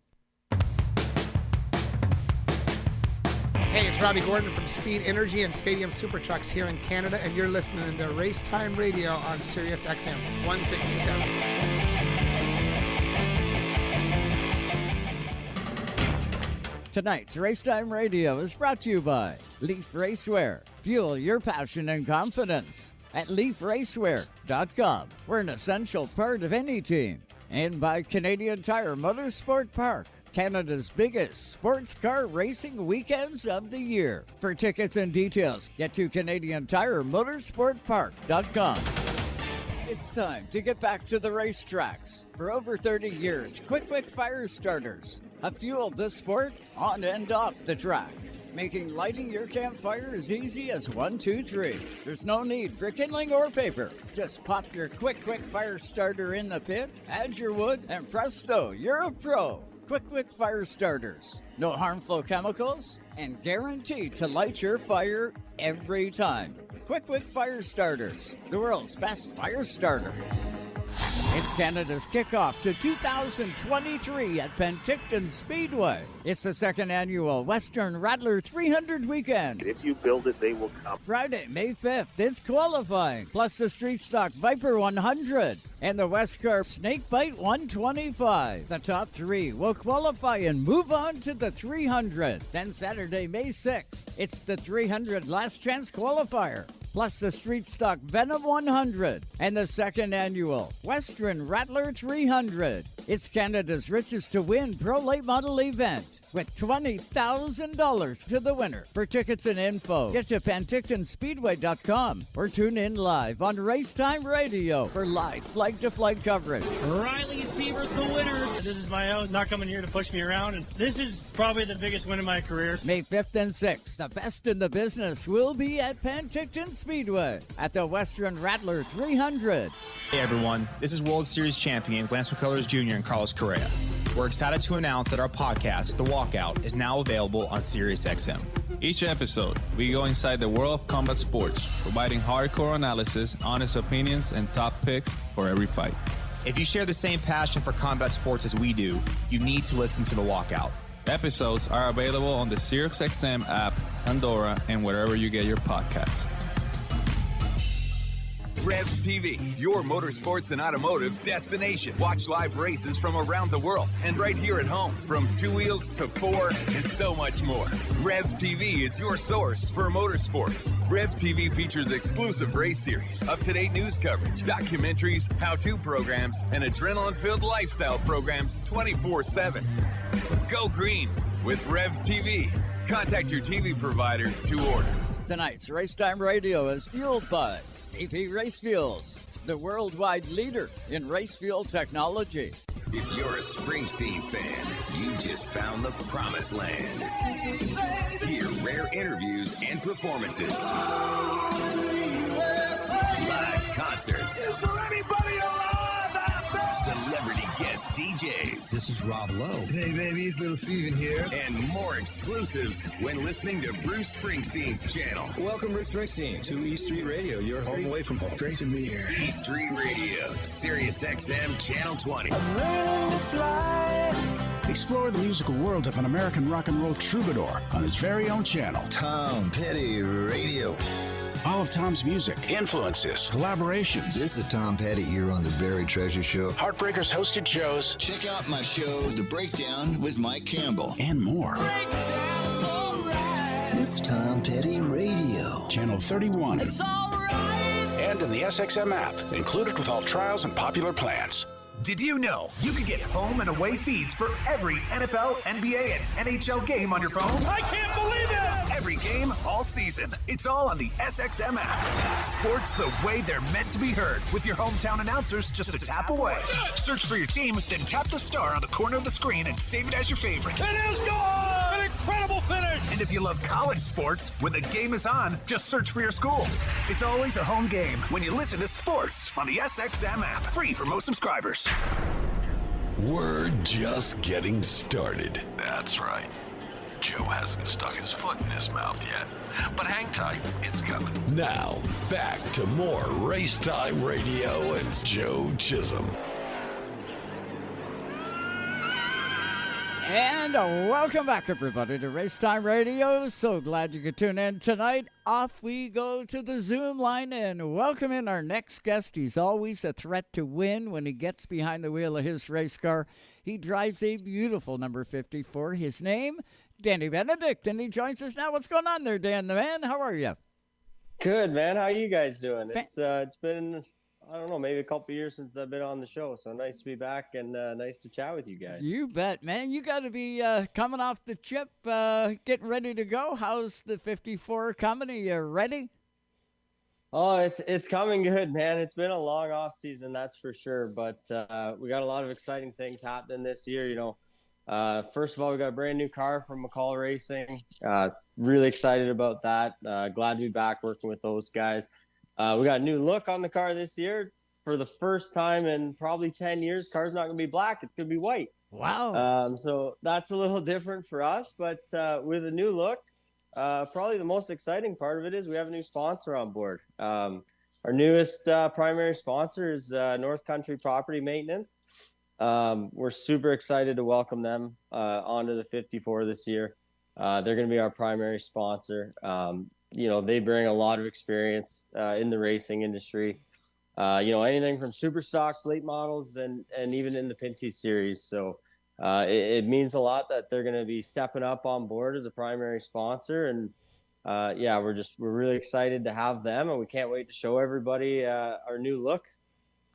Hey, it's Robbie Gordon from Speed Energy and Stadium Super Trucks here in Canada, and you're listening to Race Time Radio on SiriusXM 167. Tonight's Race Time Radio is brought to you by Leaf Racewear. Fuel your passion and confidence at leafracewear.com. We're an essential part of any team. And by Canadian Tire Motorsport Park, Canada's biggest sports car racing weekends of the year. For tickets and details, get to CanadianTireMotorsportPark.com. It's time to get back to the racetracks. For over 30 years, Quick Fire Starters have fueled the sport on and off the track, making lighting your campfire as easy as 1, 2, 3. There's no need for kindling or paper. Just pop your Quick Fire Starter in the pit, add your wood, and presto, you're a pro. Quick Fire Starters. No harmful chemicals, and guaranteed to light your fire every time. Quick Fire Starters, the world's best fire starter. It's Canada's kickoff to 2023 at Penticton Speedway. It's the second annual Western Rattler 300 weekend. If you build it, they will come. Friday, May 5th, it's qualifying, plus the Street Stock Viper 100. And the Westcar Snakebite 125. The top 3 will qualify and move on to the 300. Then Saturday, May 6th, it's the 300 last chance qualifier. Plus the Street Stock Venom 100 and the second annual Western Rattler 300. It's Canada's richest to win pro late model event, with $20,000 to the winner. For tickets and info, get to PentictonSpeedway.com or tune in live on Racetime Radio for live flag-to-flag coverage. Riley Seibert, the winner. This is my own, not coming here to push me around, and this is probably the biggest win of my career. May 5th and 6th, the best in the business will be at Penticton Speedway at the Western Rattler 300. Hey everyone, this is World Series champions Lance McCullers Jr. and Carlos Correa. We're excited to announce that our podcast, The Walkout, is now available on SiriusXM. Each episode, we go inside the world of combat sports, providing hardcore analysis, honest opinions, and top picks for every fight. If you share the same passion for combat sports as we do, you need to listen to The Walkout. Episodes are available on the SiriusXM app, Pandora, and wherever you get your podcasts. RevTV, your motorsports and automotive destination. Watch live races from around the world and right here at home, from 2 wheels to 4 and so much more. RevTV is your source for motorsports. RevTV features exclusive race series, up-to-date news coverage, documentaries, how-to programs, and adrenaline-filled lifestyle programs 24/7. Go green with RevTV. Contact your TV provider to order. Tonight's Racetime Radio is fueled by AP Race Fuels, the worldwide leader in race fuel technology. If you're a Springsteen fan, you just found the promised land. Hear rare interviews and performances. Live concerts. Is there anybody alive out there? Celebrity guest DJs. This is Rob Lowe. Hey, baby, it's Little Steven here. And more exclusives when listening to Bruce Springsteen's channel. Welcome, Bruce Springsteen, to E Street Radio, your home away from home. Great to be here. E Street Radio, SiriusXM Channel 20. Explore the musical world of an American rock and roll troubadour on his very own channel. Tom Petty Radio. All of Tom's music, influences, collaborations. This is Tom Petty here on The Barry Treasure Show. Heartbreakers hosted shows. Check out my show, The Breakdown with Mike Campbell. And more. It's Tom Petty Radio. Channel 31. It's all right. And in the SXM app, included with all trials and popular plans. Did you know you can get home and away feeds for every NFL, NBA, and NHL game on your phone? I can't believe it! Every game, all season. It's all on the SXM app. Sports the way they're meant to be heard, with your hometown announcers just a tap away. Search for your team, then tap the star on the corner of the screen and save it as your favorite. It is gone! An incredible finish! And if you love college sports, when the game is on, just search for your school. It's always a home game when you listen to sports on the SXM app. Free for most subscribers. We're just getting started. That's right. Joe hasn't stuck his foot in his mouth yet. But hang tight, it's coming. Now, back to more Racetime Radio and Joe Chisholm. And welcome back, everybody, to Racetime Radio. So glad you could tune in tonight. Off we go to the Zoom line and welcome in our next guest. He's always a threat to win when he gets behind the wheel of his race car. He drives a beautiful number 54. His name, Danny Benedict, and he joins us now. What's going on there, Dan the man? How are you? Good, man. How are you guys doing? It's been, I don't know, maybe a couple years since I've been on the show, so nice to be back and nice to chat with you guys. You bet, man. You got to be coming off the chip, getting ready to go. How's the 54 coming? Are you ready? Oh, it's coming good, man. It's been a long off season, that's for sure. But we got a lot of exciting things happening this year. You know, first of all, we got a brand new car from McCall Racing. Really excited about that. Glad to be back working with those guys. We got a new look on the car this year. For the first time in probably 10 years, car's not going to be black. It's going to be white. Wow. So that's a little different for us. But with a new look, probably the most exciting part of it is we have a new sponsor on board. Our newest primary sponsor is North Country Property Maintenance. We're super excited to welcome them onto the 54 this year. They're going to be our primary sponsor. You know, they bring a lot of experience in the racing industry. anything from super stocks, late models, and even in the Pinty series. So it means a lot that they're going to be stepping up on board as a primary sponsor. And we're really excited to have them, and we can't wait to show everybody our new look.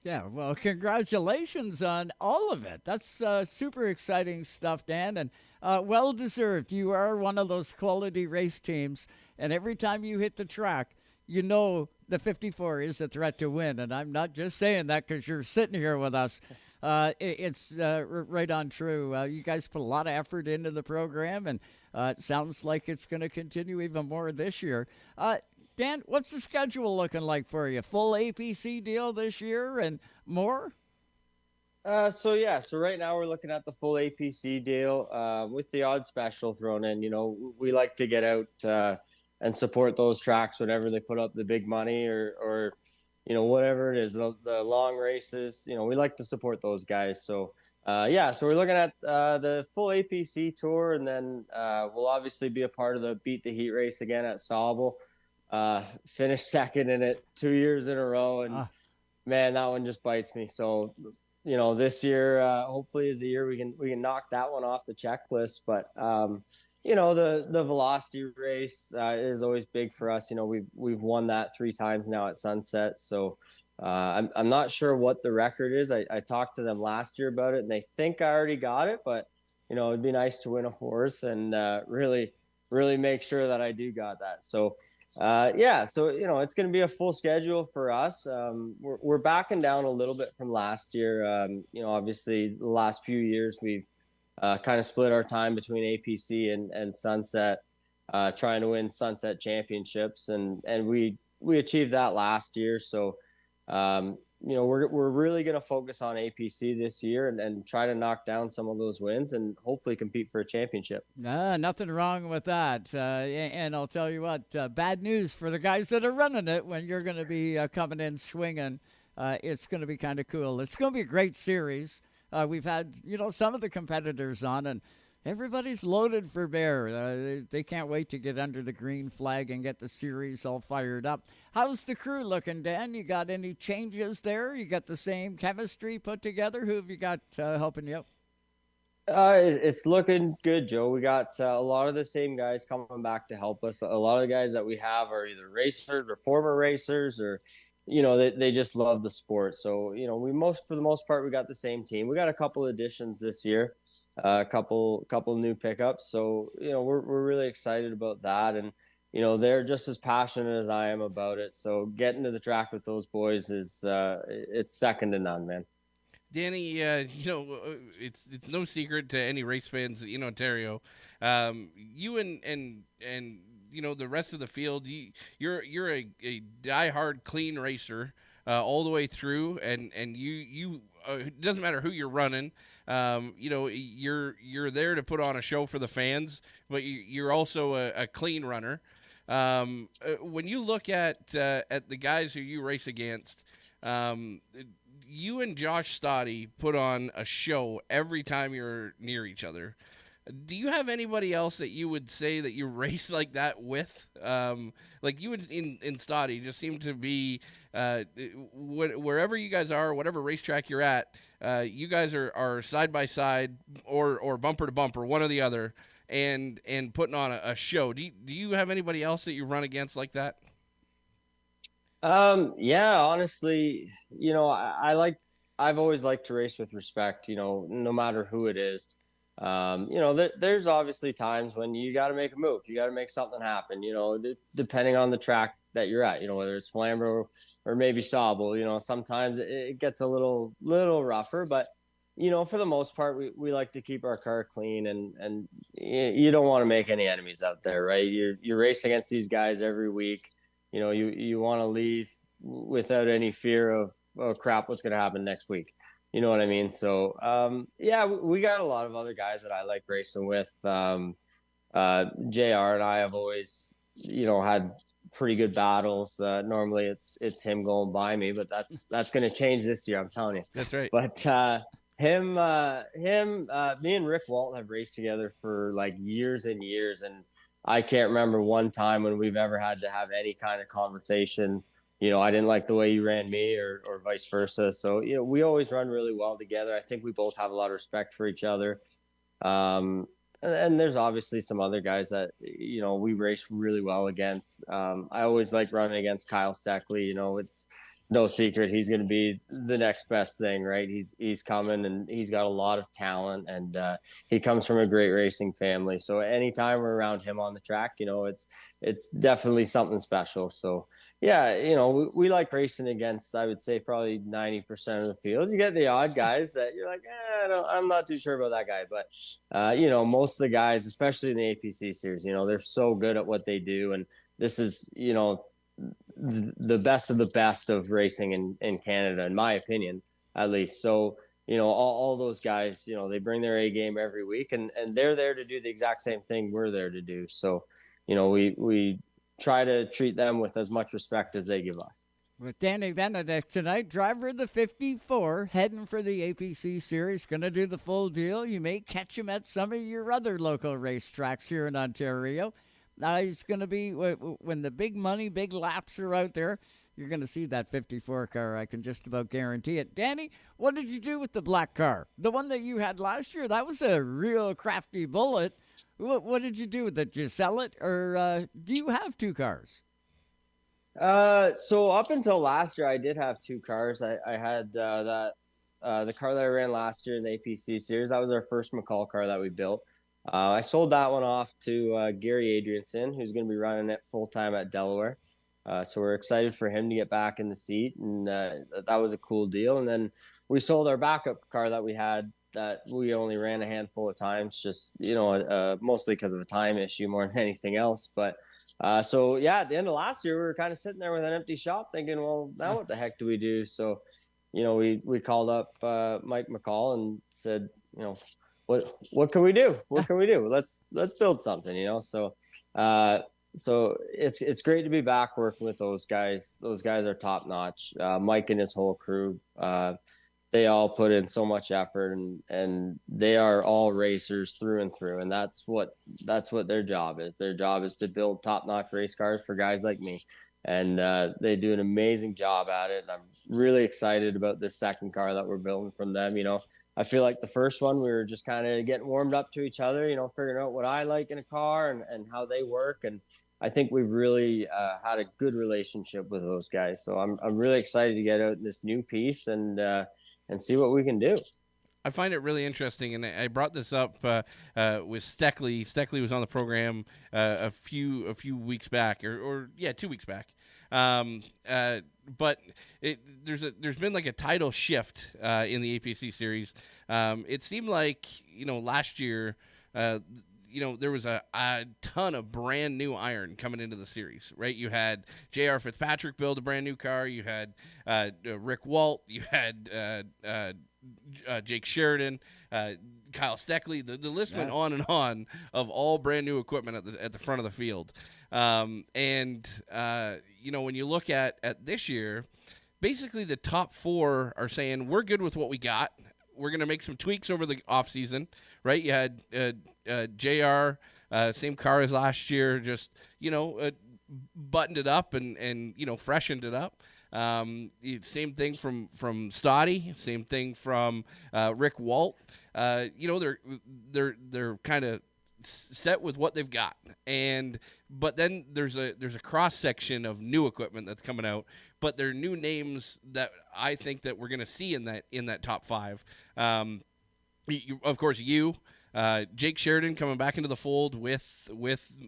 Yeah, well, congratulations on all of it. That's super exciting stuff, Dan, and well-deserved. You are one of those quality race teams, and every time you hit the track, you know the 54 is a threat to win, and I'm not just saying that because you're sitting here with us. It's right on true. You guys put a lot of effort into the program, and it sounds like it's going to continue even more this year. Dan, what's the schedule looking like for you? Full APC deal this year and more? So right now we're looking at the full APC deal with the odd special thrown in. We like to get out and support those tracks whenever they put up the big money or whatever it is, the long races. We like to support those guys. So so we're looking at the full APC tour, and then we'll obviously be a part of the Beat the Heat race again at Sauble. Finished second in it 2 years in a row, and man, that one just bites me. So this year hopefully is the year we can knock that one off the checklist. But the velocity race is always big for us. We've won that 3 times now at Sunset. So I'm not sure what the record is. I talked to them last year about it, and they think I already got it, but it'd be nice to win a 4th and really make sure that I do got that. So it's going to be a full schedule for us. We're backing down a little bit from last year. Obviously the last few years we've kind of split our time between APC and Sunset, trying to win Sunset championships, and we achieved that last year. So we're really going to focus on APC this year and try to knock down some of those wins and hopefully compete for a championship. Nothing wrong with that. And I'll tell you what, bad news for the guys that are running it when you're going to be coming in swinging. It's going to be kind of cool. It's going to be a great series. We've had, some of the competitors on, and everybody's loaded for bear. They can't wait to get under the green flag and get the series all fired up. How's the crew looking, Dan? You got any changes there? You got the same chemistry put together? Who have you got helping you? It's looking good, Joe. We got a lot of the same guys coming back to help us. A lot of the guys that we have are either racers or former racers, or they just love the sport. So for the most part we got the same team. We got a couple additions this year, a couple new pickups. So we're really excited about that, and they're just as passionate as I am about it. So getting to the track with those boys is it's second to none, man. Danny, it's no secret to any race fans in Ontario. You and the rest of the field, you're a diehard clean racer all the way through, and you it doesn't matter who you're running. You're there to put on a show for the fans, but you're also a clean runner. When you look at the guys who you race against, you and Josh Stoddy put on a show every time you're near each other. Do you have anybody else that you would say that you race like that with? Like you would in Stoddy just seem to be wherever you guys are, whatever racetrack you're at, you guys are side by side or bumper to bumper, one or the other, and putting on a show. Do you have anybody else that you run against like that? Honestly, I've always liked to race with respect, no matter who it is. There's obviously times when you got to make a move, you got to make something happen, depending on the track that you're at, whether it's Flamborough or maybe Sauble, sometimes it gets a little rougher, but for the most part, we like to keep our car clean, and you don't want to make any enemies out there, right? You're racing against these guys every week. You want to leave without any fear of, oh crap, what's going to happen next week? You know what I mean? So, we got a lot of other guys that I like racing with. JR and I have always, had pretty good battles. Normally it's him going by me, but that's going to change this year. I'm telling you. That's right. But, me and Rick Walt have raced together for like years and years. And I can't remember one time when we've ever had to have any kind of conversation, I didn't like the way you ran me or vice versa. So, we always run really well together. I think we both have a lot of respect for each other. And there's obviously some other guys that, we race really well against. I always like running against Kyle Steckley. It's no secret he's going to be the next best thing, right? He's coming, and he's got a lot of talent, and he comes from a great racing family. So anytime we're around him on the track, it's definitely something special. So yeah, we like racing against, I would say, probably 90% of the field. You get the odd guys that you're like, I'm not too sure about that guy. But, most of the guys, especially in the APC series, they're so good at what they do. And this is, the best of the best of racing in Canada, in my opinion, at least. So, all those guys, they bring their A game every week, and they're there to do the exact same thing we're there to do. So, we try to treat them with as much respect as they give us. With Danny Benedict tonight, driver of the 54, heading for the APC Series, going to do the full deal. You may catch him at some of your other local racetracks here in Ontario. He's going to be, when the big money, big laps are out there, you're going to see that 54 car. I can just about guarantee it. Danny, what did you do with the black car? The one that you had last year, that was a real crafty bullet. What did you do with it? Did you sell it, or do you have two cars? So up until last year, I did have two cars. I had the car that I ran last year in the APC series. That was our first McCall car that we built. I sold that one off to Gary Adrianson, who's going to be running it full-time at Delaware. So we're excited for him to get back in the seat, and that was a cool deal. And then we sold our backup car that we had that we only ran a handful of times, just, mostly because of a time issue more than anything else. But so, yeah, at the end of last year, we were kind of sitting there with an empty shop thinking, well, now what the heck do we do? So, we called up Mike McCall and said, what can we do? What can we do? Let's build something, So, so it's great to be back working with those guys. Those guys are top notch. Mike and his whole crew, they all put in so much effort, and they are all racers through and through. And that's what their job is. Their job is to build top notch race cars for guys like me. And they do an amazing job at it. And I'm really excited about this second car that we're building from them. I feel like the first one, we were just kind of getting warmed up to each other, figuring out what I like in a car and how they work. And I think we've really had a good relationship with those guys. So I'm really excited to get out this new piece and see what we can do. I find it really interesting, and I brought this up with Steckley. Steckley was on the program a few weeks back, or 2 weeks back. But there's been like a title shift in the APC series. It seemed like last year there was a ton of brand new iron coming into the series, right? You had J.R. Fitzpatrick build a brand new car. You had Rick Walt. You had Jake Sheridan, Kyle Steckley. The list went on and on of all brand new equipment at the front of the field. When you look at this year, basically the top four are saying we're good with what we got. We're going to make some tweaks over the offseason, right? You had JR, same car as last year, just, buttoned it up and freshened it up. Same thing from Stoddy, same thing from Rick Walt. They're kind of set with what they've got, but then there's a cross section of new equipment that's coming out, but they're new names that I think that we're going to see in that top five. Of course, Jake Sheridan coming back into the fold with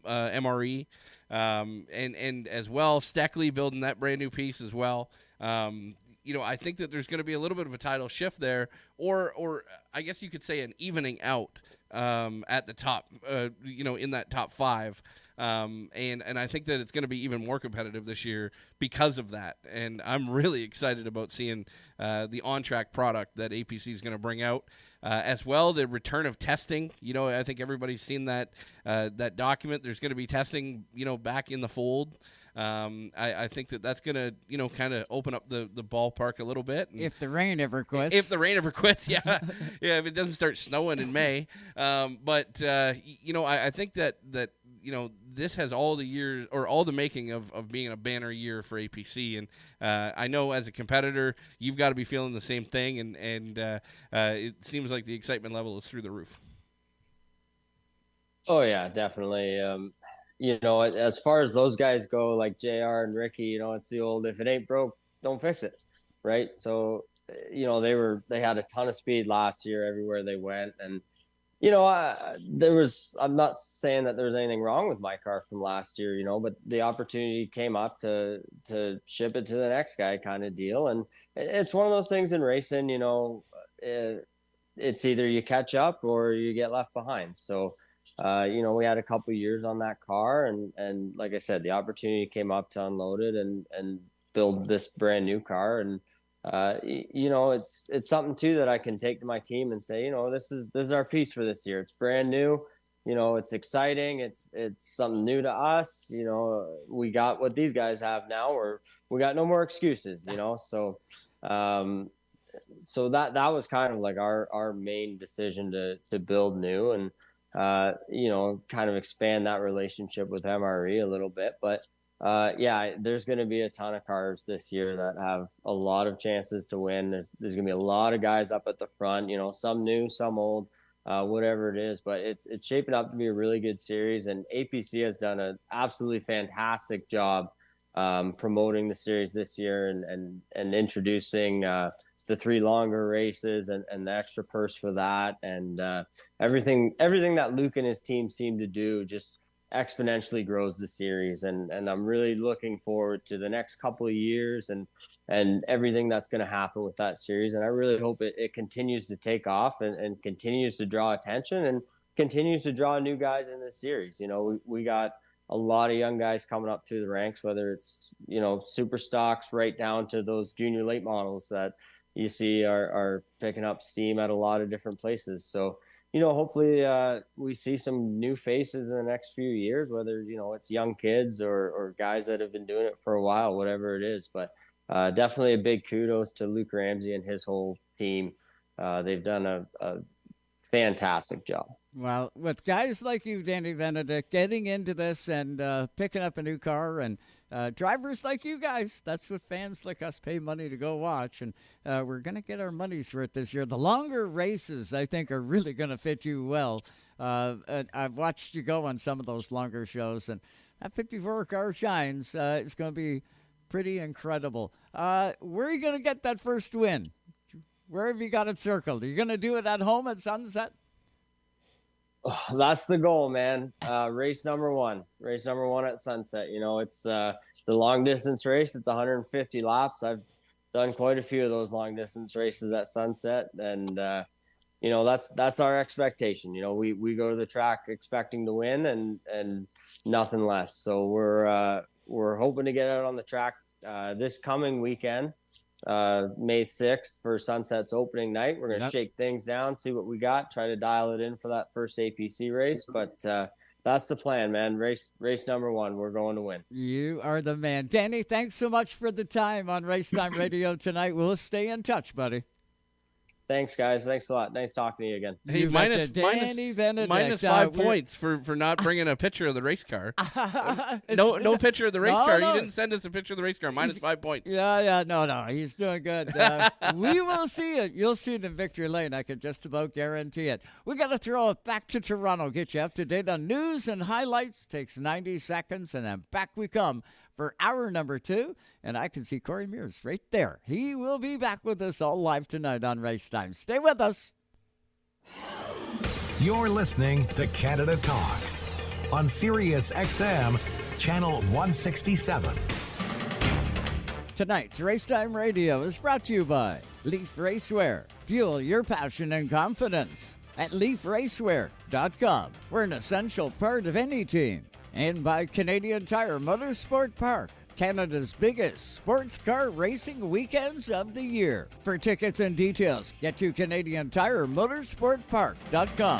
MRE, and as well Steckley building that brand new piece as well. I think that there's going to be a little bit of a title shift there, or I guess you could say an evening out at the top, in that top five. And I think that it's going to be even more competitive this year because of that. And I'm really excited about seeing the on-track product that APC is going to bring out. As well, the return of testing. I think everybody's seen that document. There's going to be testing, back in the fold. I think that's going to, kind of open up the ballpark a little bit. And if the rain ever quits. If the rain ever quits, yeah. Yeah, if it doesn't start snowing in May. I think that this has all the years or all the making of being a banner year for APC. And I know as a competitor, you've got to be feeling the same thing. And it seems like the excitement level is through the roof. Oh yeah, definitely. As far as those guys go, like JR and Ricky, it's the old, if it ain't broke, don't fix it. Right. So, they had a ton of speed last year everywhere they went. And, I'm not saying that there was anything wrong with my car from last year, but the opportunity came up to ship it to the next guy kind of deal. And it's one of those things in racing, it's either you catch up or you get left behind. So, we had a couple of years on that car and like I said, the opportunity came up to unload it and build this brand new car. And, it's something too that I can take to my team and say, this is our piece for this year. It's brand new. It's exciting. It's something new to us. We got what these guys have now, or we got no more excuses, so that was kind of like our main decision to build new and, kind of expand that relationship with MRE a little bit. But there's going to be a ton of cars this year that have a lot of chances to win. There's going to be a lot of guys up at the front, some new, some old, whatever it is, but it's shaping up to be a really good series. And APC has done an absolutely fantastic job promoting the series this year and introducing the 3 longer races and the extra purse for that. And everything that Luke and his team seem to do just exponentially grows the series. And I'm really looking forward to the next couple of years and everything that's going to happen with that series. And I really hope it continues to take off and continues to draw attention and continues to draw new guys in the series. We got a lot of young guys coming up through the ranks, whether it's, super stocks right down to those junior late models that you see are picking up steam at a lot of different places. So, hopefully we see some new faces in the next few years, whether, it's young kids or guys that have been doing it for a while, whatever it is. But definitely a big kudos to Luke Ramsey and his whole team. They've done a fantastic job. Well, with guys like you, Danny Benedict, getting into this and picking up a new car and drivers like you guys, that's what fans like us pay money to go watch. And we're going to get our money's worth this year. The longer races, I think, are really going to fit you well. I've watched you go on some of those longer shows, and that 54 car shines. It's going to be pretty incredible. Where are you going to get that first win? Where have you got it circled? Are you going to do it at home at Sunset? Oh, that's the goal, man. Race number one at Sunset. It's the long distance race. It's 150 laps. I've done quite a few of those long distance races at Sunset. And, that's our expectation. We go to the track expecting to win and nothing less. So we're hoping to get out on the track this coming weekend. May 6th for Sunset's opening night. We're going to shake things down, see what we got, try to dial it in for that first APC race. But that's the plan, man. Race number one. We're going to win. You are the man. Danny, thanks so much for the time on Racetime Radio tonight. We'll stay in touch, buddy. Thanks, guys. Thanks a lot. Nice talking to you again. Hey, minus 5 points for not bringing a picture of the race car. No picture of the race car. No. You didn't send us a picture of the race car. Minus 5 points. Yeah. No. He's doing good. We will see it. You'll see it in Victory Lane. I can just about guarantee it. We got to throw it back to Toronto. Get you up to date on news and highlights. Takes 90 seconds, and then back we come for hour number 2, and I can see Cory Meeres right there. He will be back with us all live tonight on Race Time. Stay with us. You're listening to Canada Talks on SiriusXM, Channel 167. Tonight's Racetime Radio is brought to you by Leaf Racewear. Fuel your passion and confidence at leafracewear.com. We're an essential part of any team. And by Canadian Tire Motorsport Park, Canada's biggest sports car racing weekends of the year. For tickets and details, get to CanadianTireMotorsportPark.com.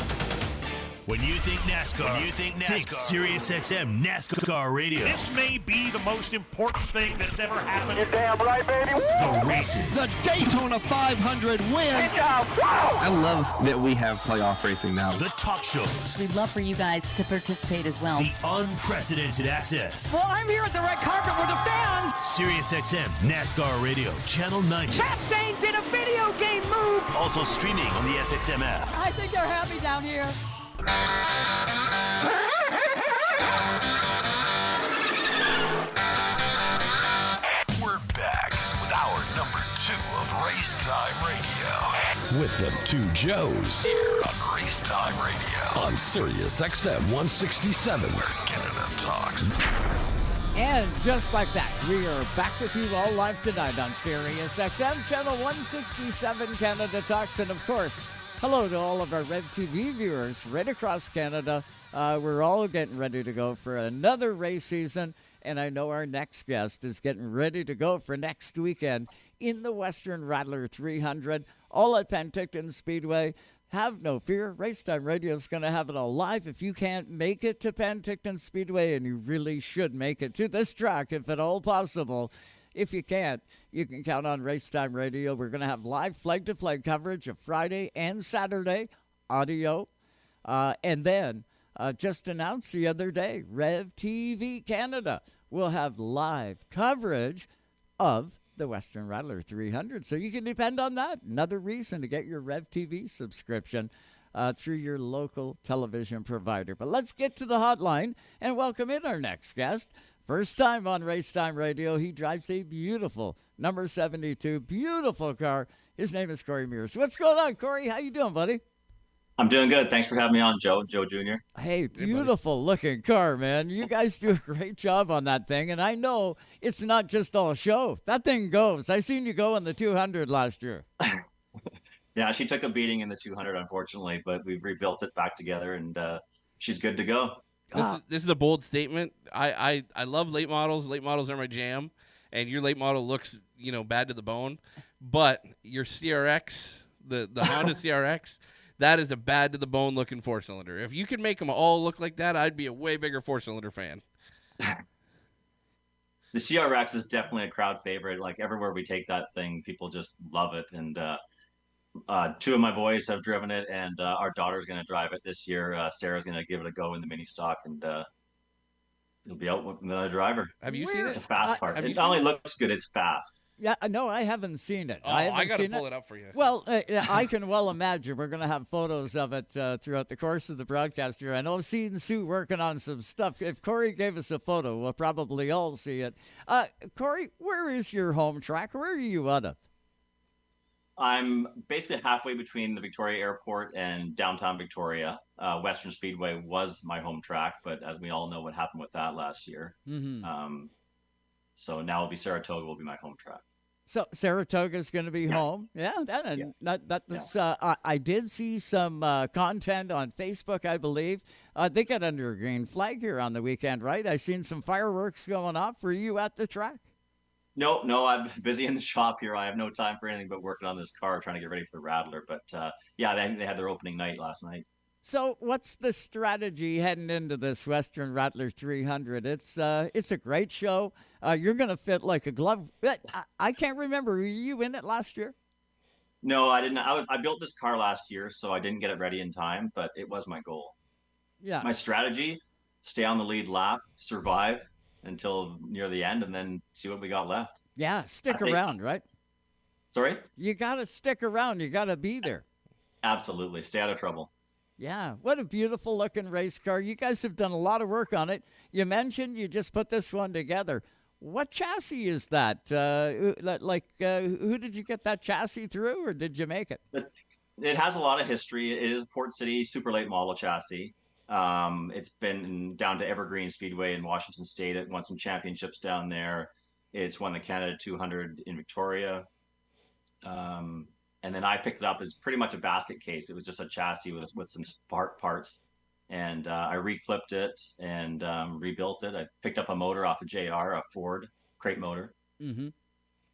When you think NASCAR, think SiriusXM NASCAR Radio. This may be the most important thing that's ever happened. You're damn right, baby. The races. The Daytona 500 win. I love that we have playoff racing now. The talk shows. We'd love for you guys to participate as well. The unprecedented access. Well, I'm here at the red carpet with the fans. SiriusXM NASCAR Radio, Channel 90. Chastain did a video game move. Also streaming on the SXM app. I think they're happy down here. We're back with hour number 2 of Race Time Radio. With the two Joes here on Race Time Radio on SiriusXM 167, where Canada talks. And just like that, we are back with you all live tonight on SiriusXM, Channel 167, Canada Talks. And of course, hello to all of our RevTV viewers right across Canada. We're all getting ready to go for another race season. And I know our next guest is getting ready to go for next weekend in the Western Rattler 300, all at Penticton Speedway. Have no fear. Racetime Radio is going to have it all live. If you can't make it to Penticton Speedway, and you really should make it to this track if at all possible, if you can't, you can count on Racetime Radio. We're going to have live flag-to-flag coverage of Friday and Saturday, audio, and then just announced the other day, RevTV Canada will have live coverage of the Western Rattler 300. So you can depend on that. Another reason to get your RevTV subscription through your local television provider. But let's get to the hotline and welcome in our next guest. First time on Racetime Radio. He drives a beautiful number 72, beautiful car. His name is Cory Meeres. What's going on, Cory? How you doing, buddy? I'm doing good. Thanks for having me on, Joe Jr. Hey, beautiful looking car, man. You guys do a great job on that thing. And I know it's not just all show. That thing goes. I seen you go in the 200 last year. Yeah, she took a beating in the 200, unfortunately, but we've rebuilt it back together, and she's good to go. This is a bold statement. I love late models. Late models are my jam. And your late model looks, bad to the bone. But your CRX, the Honda CRX, that is a bad to the bone looking 4-cylinder. If you could make them all look like that, I'd be a way bigger 4-cylinder fan. The CRX is definitely a crowd favorite. Like everywhere we take that thing, people just love it. And two of my boys have driven it, and our daughter's going to drive it this year. Sarah's going to give it a go in the mini stock, and it'll be out with another driver. Have you seen it? It's a fast part. It not only looks good, it's fast. Yeah, no, I haven't seen it. Oh, I got to pull it up for you. Well, I can well imagine we're going to have photos of it throughout the course of the broadcast here. I know I've seen Sue working on some stuff. If Cory gave us a photo, we'll probably all see it. Cory, where is your home track? Where are you out of? I'm basically halfway between the Victoria Airport and downtown Victoria. Western Speedway was my home track, but as we all know what happened with that last year. Mm-hmm. So now it'll be Saratoga will be my home track. So Saratoga is going to be home. Yeah, I did see some content on Facebook, I believe. They got under a green flag here on the weekend, right? I seen some fireworks going off. Were you at the track? No, I'm busy in the shop here. I have no time for anything but working on this car, trying to get ready for the Rattler. But yeah, they had their opening night last night. So what's the strategy heading into this Western Rattler 300? It's a great show. You're going to fit like a glove. I can't remember. Were you in it last year? No, I didn't. I built this car last year, so I didn't get it ready in time, but it was my goal. Yeah. My strategy, stay on the lead lap, survive until near the end, and then see what we got left. Yeah, stick around, right? Sorry? You got to stick around. You got to be there. Absolutely. Stay out of trouble. Yeah, what a beautiful looking race car. You guys have done a lot of work on it. You mentioned you just put this one together. What chassis is that? Who did you get that chassis through, or did you make it? It has a lot of history. It is a Port City super late model chassis. It's been down to Evergreen Speedway in Washington State. It won some championships down there. It's won the Canada 200 in Victoria. And then I picked it up as pretty much a basket case. It was just a chassis with some spark parts. And I reclipped it and rebuilt it. I picked up a motor off of JR, a Ford crate motor. Mm-hmm.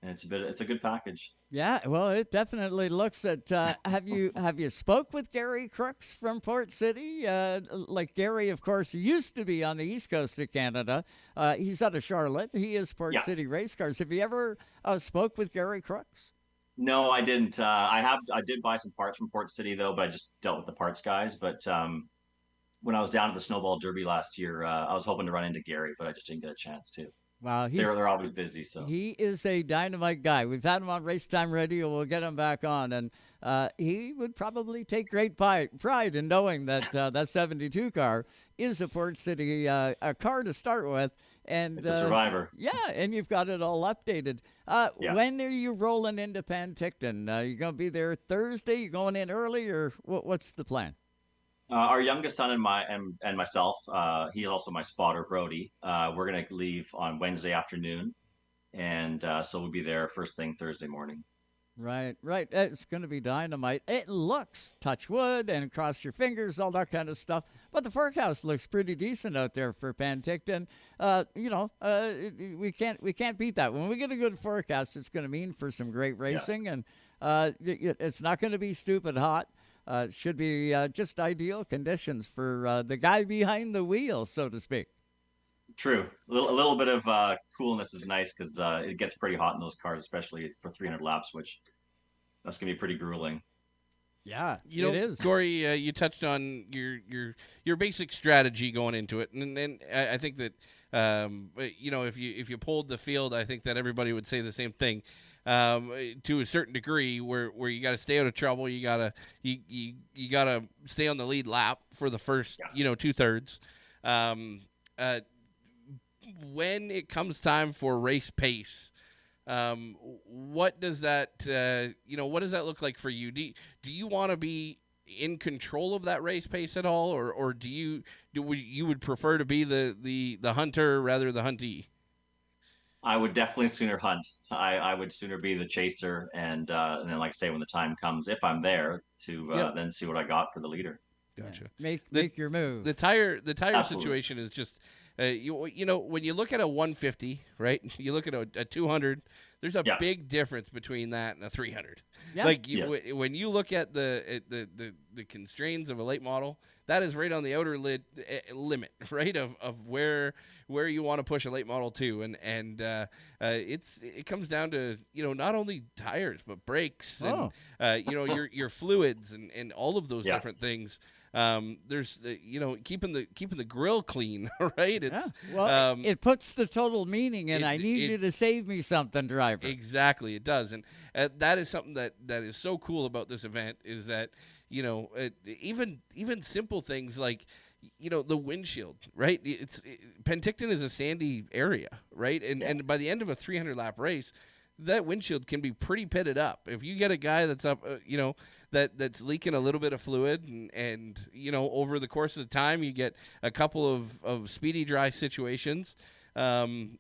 and it's a good package. Yeah, well, it definitely looks at. Have you spoke with Gary Crooks from Port City? Like Gary, of course, used to be on the east coast of Canada. He's out of Charlotte. He is Port City Race Cars. Have you ever spoke with Gary Crooks? No, I didn't. I did buy some parts from Port City though, but I just dealt with the parts guys. But when I was down at the Snowball Derby last year, I was hoping to run into Gary, but I just didn't get a chance to. Wow, they're always busy. So he is a dynamite guy. We've had him on Race Time Radio. We'll get him back on, and he would probably take great pride in knowing that that 72 car is a Port City a car to start with. And it's a survivor. Yeah, and you've got it all updated. When are you rolling into Penticton? You going to be there Thursday? You going in early, or what's the plan? Our youngest son and myself, he's also my spotter, Brody. We're going to leave on Wednesday afternoon, and so we'll be there first thing Thursday morning. Right. It's going to be dynamite. It looks, touch wood and cross your fingers, all that kind of stuff. But the forecast looks pretty decent out there for Penticton. We can't beat that. When we get a good forecast, it's going to mean for some great racing, and it's not going to be stupid hot. It should be just ideal conditions for the guy behind the wheel, so to speak. True. A little bit of coolness is nice because it gets pretty hot in those cars, especially for 300 laps, which that's going to be pretty grueling. Yeah, it is. Cory, you touched on your basic strategy going into it, and I think that if you polled the field, I think that everybody would say the same thing. To a certain degree, where you got to stay out of trouble, you gotta stay on the lead lap for the first 2/3. When it comes time for race pace, what does that look like for you? Do you want to be in control of that race pace at all, or do you would prefer to be the hunter rather the huntee? I would definitely sooner hunt. I would sooner be the chaser, and then, like I say, when the time comes, if I'm there, to then see what I got for the leader. Gotcha. Yeah. Make your move. The tire Absolutely. situation is just when you look at a 150, right? You look at a 200. There's a big difference between that and a 300. Yeah. Like when you look at the constraints of a late model, that is right on the outer limit, right, of where you want to push a late model to, and it comes down to not only tires but brakes and your fluids and all of those different things. There's keeping the grill clean, right? It's it puts the total meaning in. I need you to save me something, driver. Exactly, it does, and that is something that is so cool about this event is that even simple things like the windshield, right? Penticton is a sandy area, right? And by the end of a 300 lap race, that windshield can be pretty pitted up. If you get a guy that's up, that's leaking a little bit of fluid, and over the course of the time, you get a couple of speedy dry situations. There's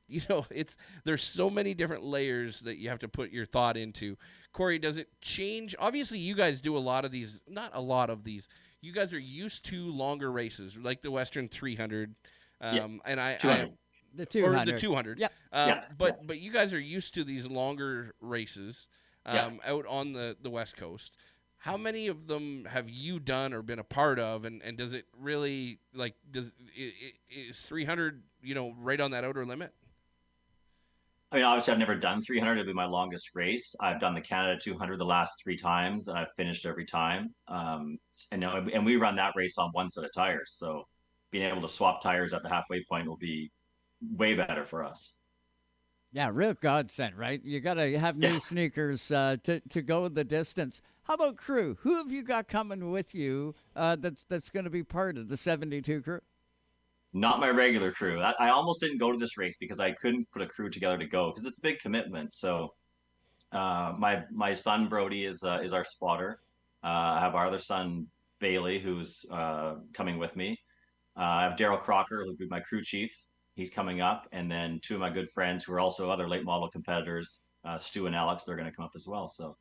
so many different layers that you have to put your thought into. Cory, does it change? Obviously, you guys do a lot of these. Not a lot of these. You guys are used to longer races, like the Western 300, and the 200. Or the 200. Yeah. But you guys are used to these longer races out on the West Coast. How many of them have you done or been a part of, and does it really, is 300, right on that outer limit? I mean, obviously, I've never done 300. It'll be my longest race. I've done the Canada 200 the last 3 times, and I've finished every time. And we run that race on one set of tires, so being able to swap tires at the halfway point will be way better for us. Yeah, real godsend, right? You got to have new sneakers to go the distance. How about crew? Who have you got coming with you that's going to be part of the 72 crew? Not my regular crew. I almost didn't go to this race because I couldn't put a crew together to go because it's a big commitment. So my son Brody is our spotter. I have our other son Bailey who's coming with me. I have Daryl Crocker who'll be my crew chief. He's coming up, and then 2 of my good friends who are also other late model competitors, Stu and Alex. They're going to come up as well. So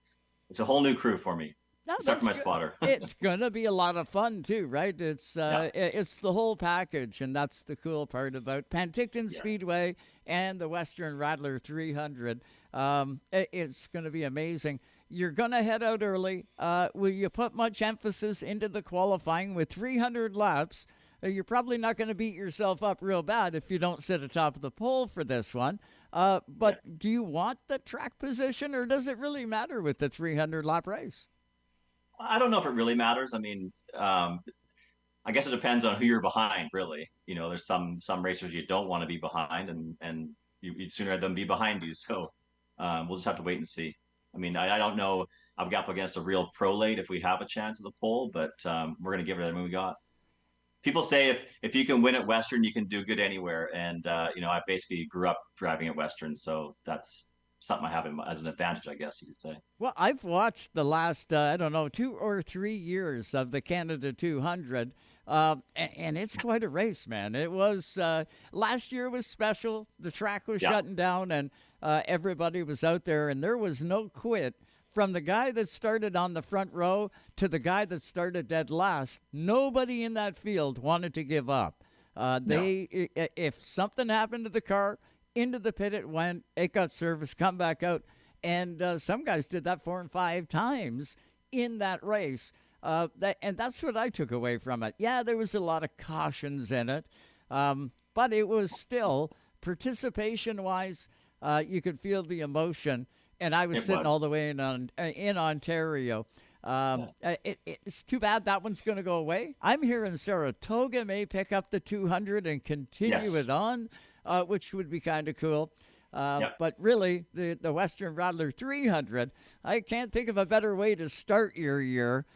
it's a whole new crew for me. No, except for my spotter. It's going to be a lot of fun, too, right? It's it's the whole package, and that's the cool part about Penticton Speedway and the Western Rattler 300. It's going to be amazing. You're going to head out early. Will you put much emphasis into the qualifying with 300 laps? You're probably not going to beat yourself up real bad if you don't sit atop of the pole for this one. But do you want the track position, or does it really matter with the 300-lap race? I don't know if it really matters. I mean, I guess it depends on who you're behind, really. You know, there's some racers you don't want to be behind, and you'd sooner them be behind you. So we'll just have to wait and see. I mean, I don't know. I'll be up against a real pro late if we have a chance at the pole, but we're going to give it everything we got. People say if you can win at Western, you can do good anywhere. And, I basically grew up driving at Western, so that's something I have as an advantage, I guess you could say. Well, I've watched the last, 2 or 3 years of the Canada 200, and it's quite a race, man. It was, last year was special. The track was shutting down, and everybody was out there, and there was no quit. From the guy that started on the front row to the guy that started dead last, nobody in that field wanted to give up. If something happened to the car, into the pit it went, it got serviced, come back out. And some guys did that 4 and 5 times in that race. And that's what I took away from it. Yeah, there was a lot of cautions in it, but it was still, participation-wise, you could feel the emotion. And I was sitting all the way in Ontario. It's too bad that one's going to go away. I'm hearing Saratoga may pick up the 200 and continue it on, which would be kind of cool. But really, the Western Rattler 300, I can't think of a better way to start your year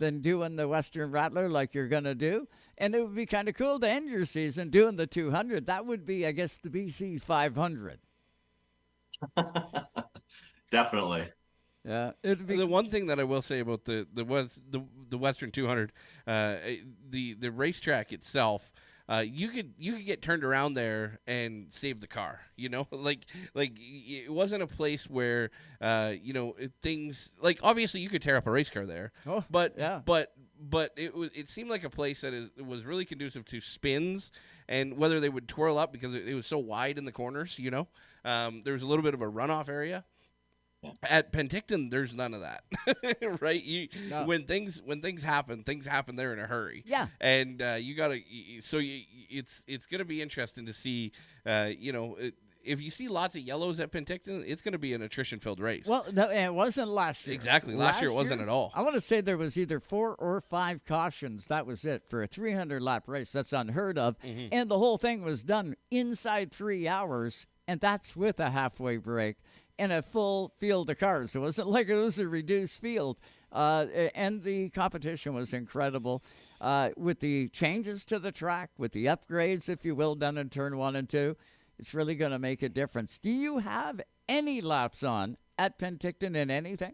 than doing the Western Rattler like you're going to do. And it would be kind of cool to end your season doing the 200. That would be, I guess, the BC 500. Definitely. Yeah, the one thing that I will say about the Western 200, the racetrack itself, you could get turned around there and save the car. You know, like it wasn't a place where things like, obviously you could tear up a race car there, but it seemed like a place that was really conducive to spins, and whether they would twirl up because it was so wide in the corners. You know, there was a little bit of a runoff area. Yeah. At Penticton, there's none of that, right? When things happen there in a hurry. Yeah, and you gotta. So it's gonna be interesting to see. If you see lots of yellows at Penticton, it's gonna be an attrition-filled race. Well, no, it wasn't last year. Exactly, last year it wasn't at all. I want to say there was either 4 or 5 cautions. That was it for a 300-lap race. That's unheard of, and the whole thing was done inside 3 hours, and that's with a halfway break. And a full field of cars. It wasn't like it was a reduced field. And the competition was incredible. With the changes to the track, with the upgrades, if you will, done in turn 1 and 2, it's really going to make a difference. Do you have any laps on at Penticton in anything?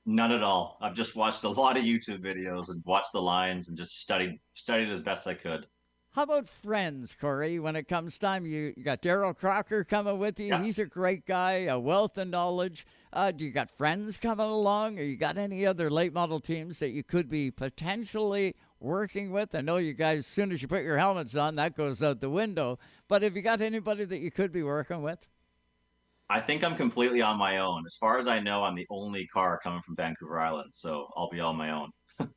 None at all. I've just watched a lot of YouTube videos and watched the lines and just studied as best I could. How about friends, Cory? When it comes time, you got Daryl Crocker coming with you. Yeah. He's a great guy, a wealth of knowledge. Do you got friends coming along, or you got any other late model teams that you could be potentially working with? I know you guys, as soon as you put your helmets on, that goes out the window. But have you got anybody that you could be working with? I think I'm completely on my own. As far as I know, I'm the only car coming from Vancouver Island, so I'll be on my own.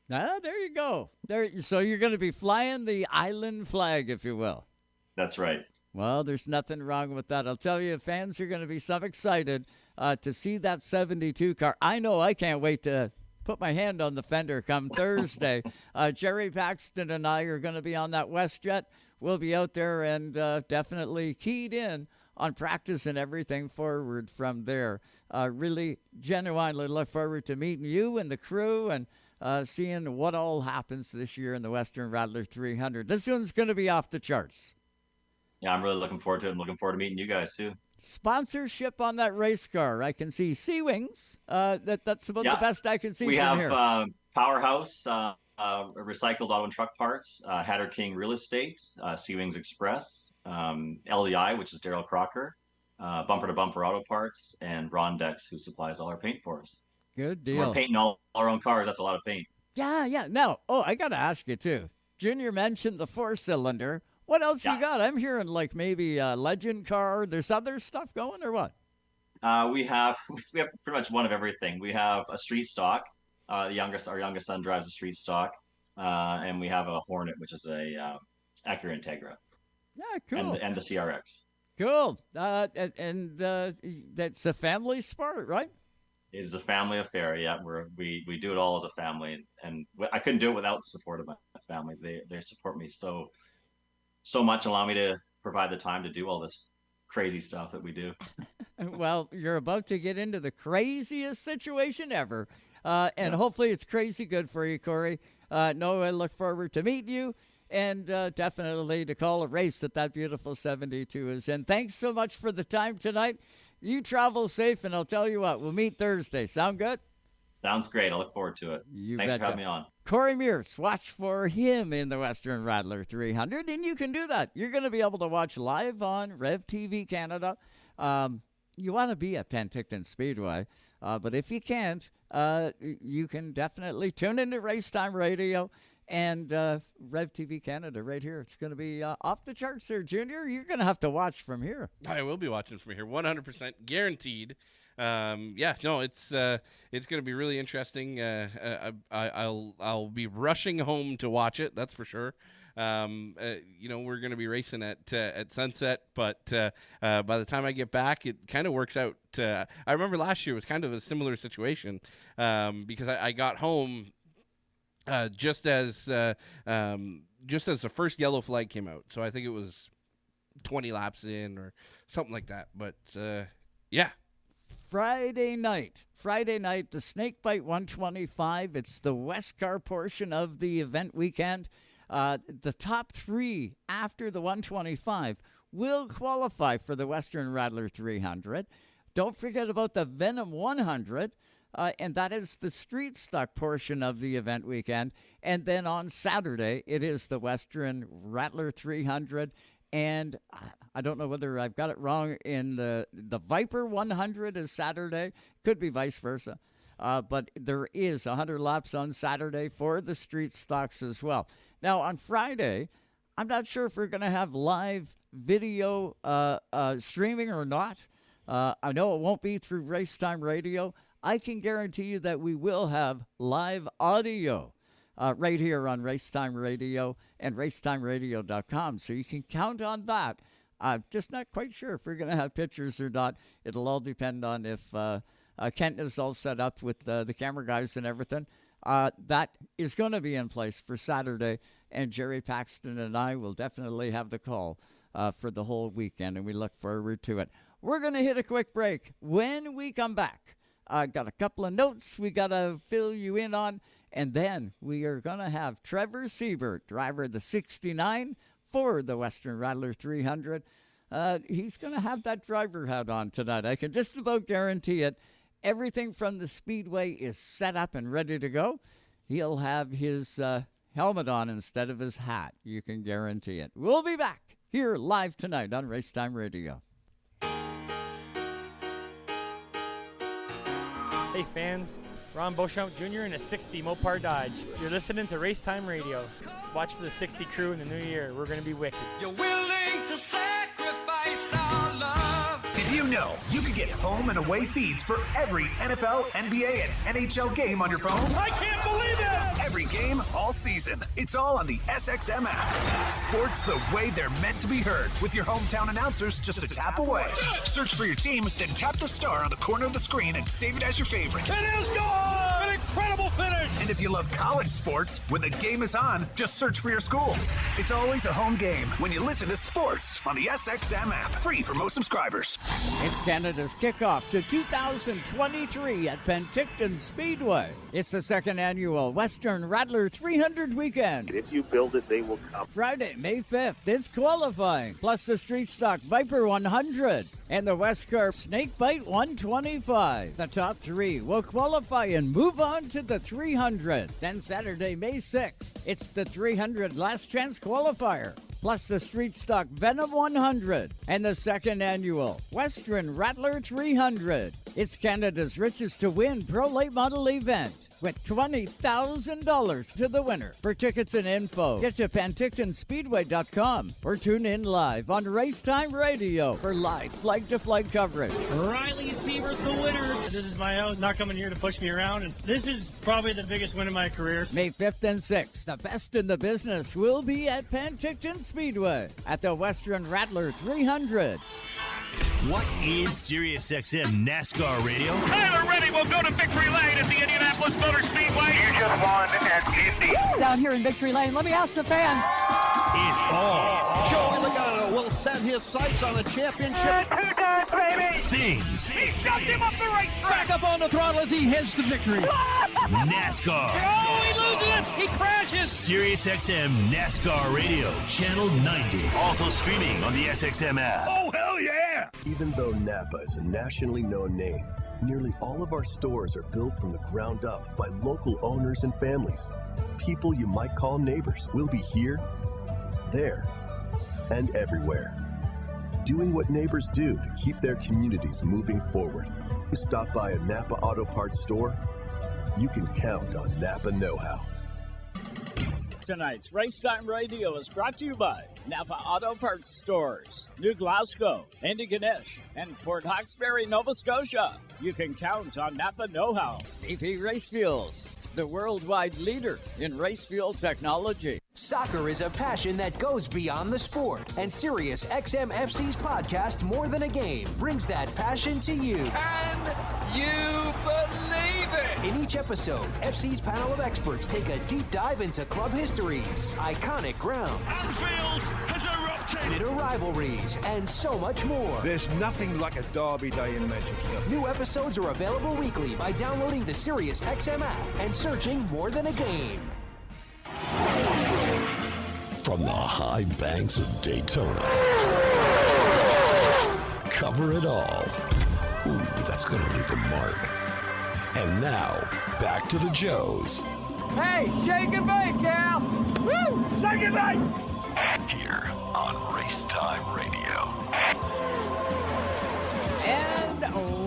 There you go. So you're going to be flying the island flag, if you will. That's right. Well, there's nothing wrong with that. I'll tell you, fans are going to be so excited to see that 72 car. I know I can't wait to put my hand on the fender come Thursday. Jerry Paxton and I are going to be on that WestJet. We'll be out there and definitely keyed in on practice and everything forward from there. Really genuinely look forward to meeting you and the crew and seeing what all happens this year in the Western Rattler 300. This one's going to be off the charts. Yeah, I'm really looking forward to it. I'm looking forward to meeting you guys, too. Sponsorship on that race car. I can see Sea Wings. That's about the best I can see from here. We have Powerhouse, Recycled Auto and Truck Parts, Hatter King Real Estate, Sea Wings Express, LDI, which is Daryl Crocker, Bumper to Bumper Auto Parts, and Rondex, who supplies all our paint for us. Good deal. We're painting all our own cars. That's a lot of paint. Yeah. Now, I got to ask you, too. Junior mentioned the 4-cylinder. What else you got? I'm hearing like maybe a legend car. There's other stuff going or what? We have pretty much one of everything. We have a street stock. Our youngest son drives a street stock. And we have a Hornet, which is a Acura Integra. Yeah, cool. And the CRX. Cool. And that's a family sport, right? It is a family affair. Yeah, we do it all as a family, and I couldn't do it without the support of my family. They support me so much, allow me to provide the time to do all this crazy stuff that we do. Well, you're about to get into the craziest situation ever, and hopefully it's crazy good for you, Cory. I look forward to meeting you. And definitely to call a race that beautiful 72 is in. Thanks so much for the time tonight. You travel safe, and I'll tell you what, we'll meet Thursday. Sound good? Sounds great. I look forward to it. Thanks for having me on. Cory Meeres, watch for him in the Western Rattler 300, and you can do that. You're going to be able to watch live on RevTV Canada. You want to be at Penticton Speedway, but if you can't, you can definitely tune into Racetime Radio and RevTV Canada right here. It's going to be off the charts there, Junior. You're going to have to watch from here. I will be watching from here, 100% guaranteed. It's going to be really interesting. I'll be rushing home to watch it. That's for sure. We're going to be racing at sunset, but by the time I get back, it kind of works out. I remember last year was kind of a similar situation because I got home just as the first yellow flag came out. So I think it was 20 laps in or something like that. But yeah. Friday night, the Snakebite 125. It's the Westcar portion of the event weekend. The top three after the 125 will qualify for the Western Rattler 300. Don't forget about the Venom 100. And that is the street stock portion of the event weekend. And then on Saturday, it is the Western Rattler 300. And I don't know whether I've got it wrong in the Viper 100 is Saturday. Could be vice versa. But there is 100 laps on Saturday for the street stocks as well. Now, on Friday, I'm not sure if we're going to have live video streaming or not. I know it won't be through Racetime Radio. I can guarantee you that we will have live audio right here on Racetime Radio and racetimeradio.com. So you can count on that. I'm just not quite sure if we're going to have pictures or not. It'll all depend on if Kent is all set up with the camera guys and everything. That is going to be in place for Saturday, and Jerry Paxton and I will definitely have the call for the whole weekend, and we look forward to it. We're going to hit a quick break. When we come back, I got a couple of notes we got to fill you in on, and then we are going to have Trevor Seibert, driver of the 69 for the Western Rattler 300. He's going to have that driver hat on tonight. I can just about guarantee it. Everything from the Speedway is set up and ready to go. He'll have his helmet on instead of his hat. You can guarantee it. We'll be back here live tonight on Racetime Radio. Hey fans, Ron Beauchamp Jr. in a 60 Mopar Dodge. You're listening to Racetime Radio. Watch for the 60 crew in the new year. We're going to be wicked. You're willing to sacrifice our love. Did you know you can get home and away feeds for every NFL, NBA, and NHL game on your phone? I can't believe it! Every game, all season. It's all on the SXM app. Sports the way they're meant to be heard, with your hometown announcers just a tap away. Search for your team, then tap the star on the corner of the screen and save it as your favorite. It is gone! An incredible finish! And if you love college sports, when the game is on, just search for your school. It's always a home game when you listen to sports on the SXM app. Free for most subscribers. It's Canada's kickoff to 2023 at Penticton Speedway. It's the second annual Western Rattler 300 weekend. If you build it, they will come. Friday, May 5th, it's qualifying, plus the Street Stock Viper 100 and the Westcar Snakebite 125. The top three will qualify and move on to the 300. Then Saturday, May 6th, it's the 300 Last Chance Qualifier, plus the street stock Venom 100 and the second annual Western Rattler 300. It's Canada's richest to win pro late model event, with $20,000 to the winner. For tickets and info, get to PentictonSpeedway.com or tune in live on Racetime Radio for live flag-to-flag coverage. Riley Seibert, the winner. This is my house, not coming here to push me around, and this is probably the biggest win of my career. May 5th and 6th, the best in the business will be at Penticton Speedway at the Western Rattler 300. What is SiriusXM NASCAR Radio? Tyler Reddy will go to victory lane at the Indianapolis Motor Speedway. You just won at Indy. Down here in Victory Lane, let me ask the fans. It's all Joey Logano will set his sights on a championship. 2 times, baby. things. He shoved him up the racetrack. Back up on the throttle as he heads to victory. NASCAR. Oh, he loses it. He crashes. SiriusXM NASCAR Radio, Channel 90. Also streaming on the SXM app. Oh, hell yeah. Even though Napa is a nationally known name, nearly all of our stores are built from the ground up by local owners and families. People you might call neighbors will be here, there, and everywhere. Doing what neighbors do to keep their communities moving forward. You stop by a Napa Auto Parts store, you can count on Napa know-how. Tonight's Racetime Radio is brought to you by Napa Auto Parts Stores, New Glasgow, Antigonish, and Port Hawkesbury, Nova Scotia. You can count on Napa know-how. BP Race Fuels, the worldwide leader in race fuel technology. Soccer is a passion that goes beyond the sport, and SiriusXM FC's podcast, More Than a Game, brings that passion to you. Can you believe it? In each episode, FC's panel of experts take a deep dive into club histories, iconic grounds, Anfield has erupted, bitter rivalries, and so much more. There's nothing like a derby day in Manchester. New episodes are available weekly by downloading the SiriusXM app and searching More Than a Game. From the high banks of Daytona. Cover it all. Ooh, that's going to leave a mark. And now, back to the Joes. Hey, shake and bake, Cal. Woo! Shake and bake! Here on Racetime Radio. And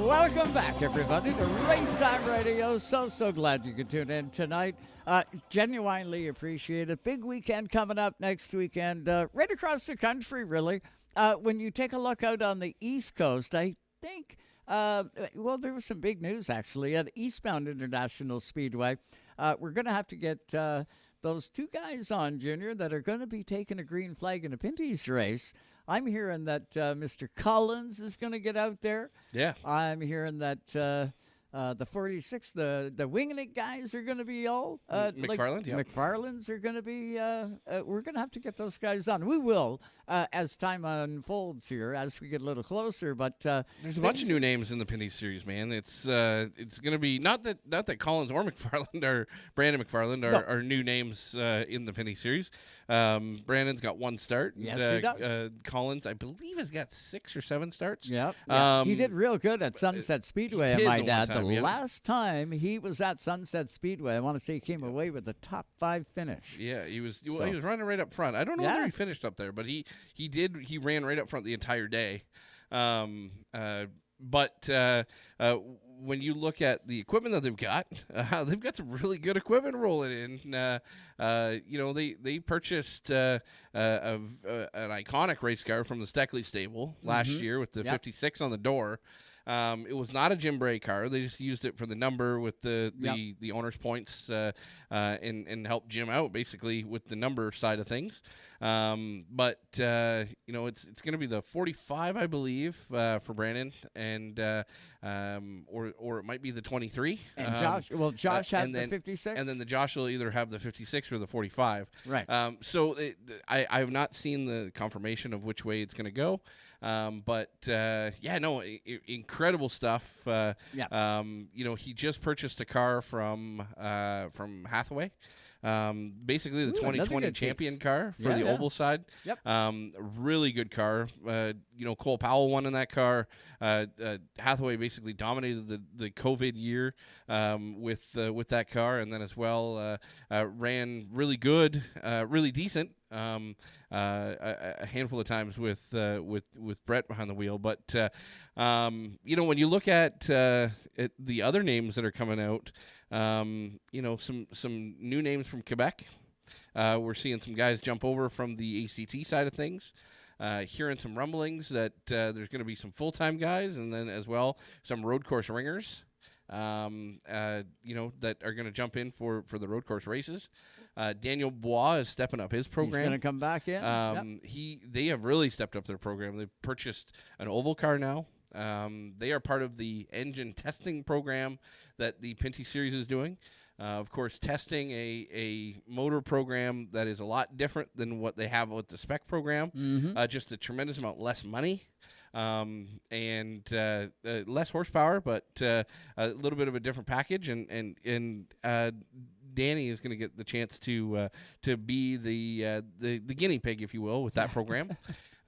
welcome back, everybody, to Racetime Radio. So glad you could tune in tonight. Genuinely appreciate it. Big weekend coming up next weekend, right across the country, really. When you take a look out on the East Coast, I think, well, there was some big news, actually, at Eastbound International Speedway. We're going to have to get those two guys on, Junior, that are going to be taking a green flag in a Pinty's race. I'm hearing that Mr. Collins is going to get out there. Yeah. I'm hearing that the 46, the winging it guys are going to be all. McFarland, yeah. McFarland's are going to be, we're going to have to get those guys on. We will, as time unfolds here, as we get a little closer. But there's a bunch of new names in the Pinty Series, man. It's going to be, not that Collins or McFarland or Brandon McFarland are new names in the Pinty Series. Brandon's got one start. Yes, he does. Collins, I believe, has got 6 or 7 starts. Yep. He did real good at Sunset Speedway, I might add. The last time he was at Sunset Speedway, I want to say he came away with a top 5 finish. Yeah, he was running right up front. I don't know whether he finished up there, but he ran right up front the entire day. But when you look at the equipment that they've got some really good equipment rolling in. They purchased an iconic race car from the Steckley stable last year with the 56 on the door. It was not a Jim Bray car. They just used it for the number with the owner's points and helped Jim out basically with the number side of things. But it's going to be the 45, I believe, for Brandon, and or it might be the 23. And Josh had the 56, and then Josh will either have the 56 or the 45. Right. I have not seen the confirmation of which way it's going to go. Incredible stuff. He just purchased a car from Hathaway. Basically the 2020 champion car for the oval side. Yep. Really good car. Cole Powell won in that car. Hathaway basically dominated the COVID year with that car, and then as well ran really good, really decent a handful of times with Brett behind the wheel. But when you look at the other names that are coming out, some new names from Quebec. We're seeing some guys jump over from the ACT side of things. Hearing some rumblings that there's going to be some full-time guys, and then as well some road course ringers. That are going to jump in for the road course races. Daniel Bois is stepping up his program. He's going to come back in. They have really stepped up their program. They've purchased an oval car now. They are part of the engine testing program that the Pinty Series is doing. Of course, testing a motor program that is a lot different than what they have with the spec program. Mm-hmm. Just a tremendous amount less money. And less horsepower, but a little bit of a different package, and Danny is going to get the chance to be the guinea pig, if you will, with that program.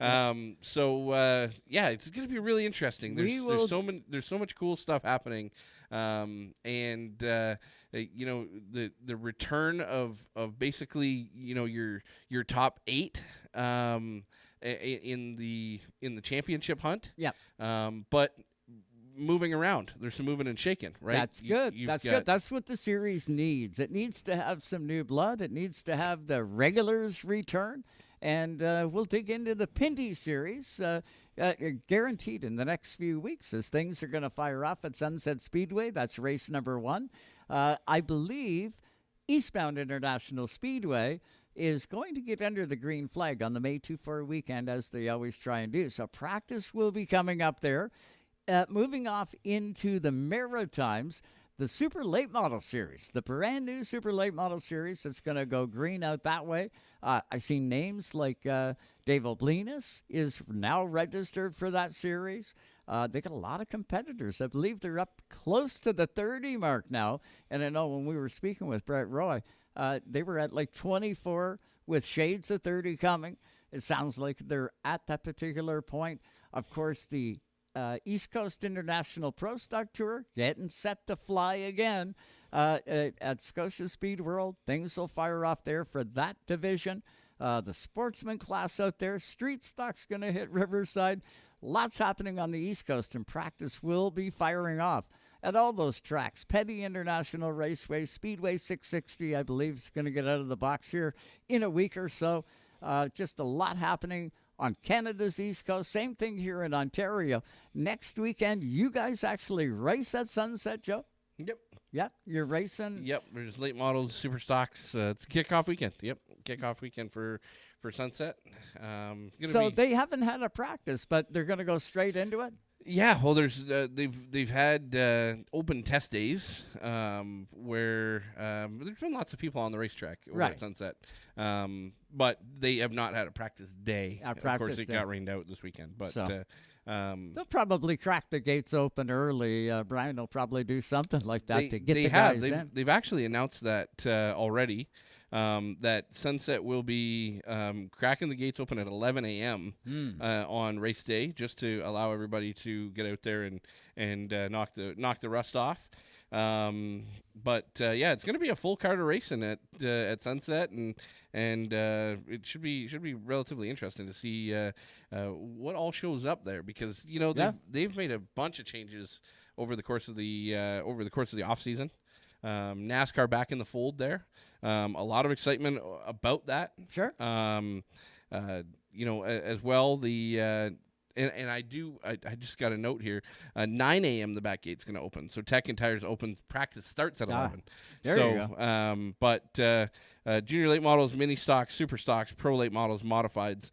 It's going to be really interesting. There's so much cool stuff happening, the return of basically your top 8. In the championship hunt. Yeah. But moving around, there's some moving and shaking, right? That's good. Good. That's what the series needs. It needs to have some new blood. It needs to have the regulars return. And we'll dig into the Pinty Series guaranteed in the next few weeks as things are going to fire off at Sunset Speedway. That's race number 1. I believe Eastbound International Speedway is going to get under the green flag on the May 2-4 weekend, as they always try and do. So practice will be coming up there. Moving off into the Maritimes, the Super Late Model Series, the brand new Super Late Model Series that's going to go green out that way. I've seen names like Dave Oblinas is now registered for that series. They got a lot of competitors. I believe they're up close to the 30 mark now. And I know when we were speaking with Brett Roy, they were at like 24 with shades of 30 coming. It sounds like they're at that particular point. Of course, the East Coast International Pro Stock Tour getting set to fly again at Scotia Speed World. Things will fire off there for that division. The sportsman class out there. Street stock's going to hit Riverside. Lots happening on the East Coast, and practice will be firing off at all those tracks. Petty International Raceway, Speedway 660, I believe, is going to get out of the box here in a week or so. Just a lot happening on Canada's East Coast. Same thing here in Ontario. Next weekend, you guys actually race at Sunset, Joe? Yep. Yeah, you're racing? Yep, there's late models, super stocks. It's kickoff weekend. Yep, kickoff weekend for Sunset. They haven't had a practice, but they're going to go straight into it? Yeah, well, there's they've had open test days where there's been lots of people on the racetrack over at Sunset, but they have not had a practice day. Of course, it got rained out this weekend, but they'll probably crack the gates open early. Brian will probably do something like that to get the guys in. They've actually announced that already. That Sunset will be cracking the gates open at 11 a.m. On race day, just to allow everybody to get out there and knock the rust off. But it's going to be a full card of racing at Sunset, and it should be relatively interesting to see what all shows up there, because they've made a bunch of changes over the course of the off season. NASCAR back in the fold there. A lot of excitement about that. Sure. As well, I just got a note here. 9 a.m. the back gate's going to open. So Tech and Tires open. Practice starts at 11. There you go. But junior late models, mini stocks, super stocks, pro late models, modifieds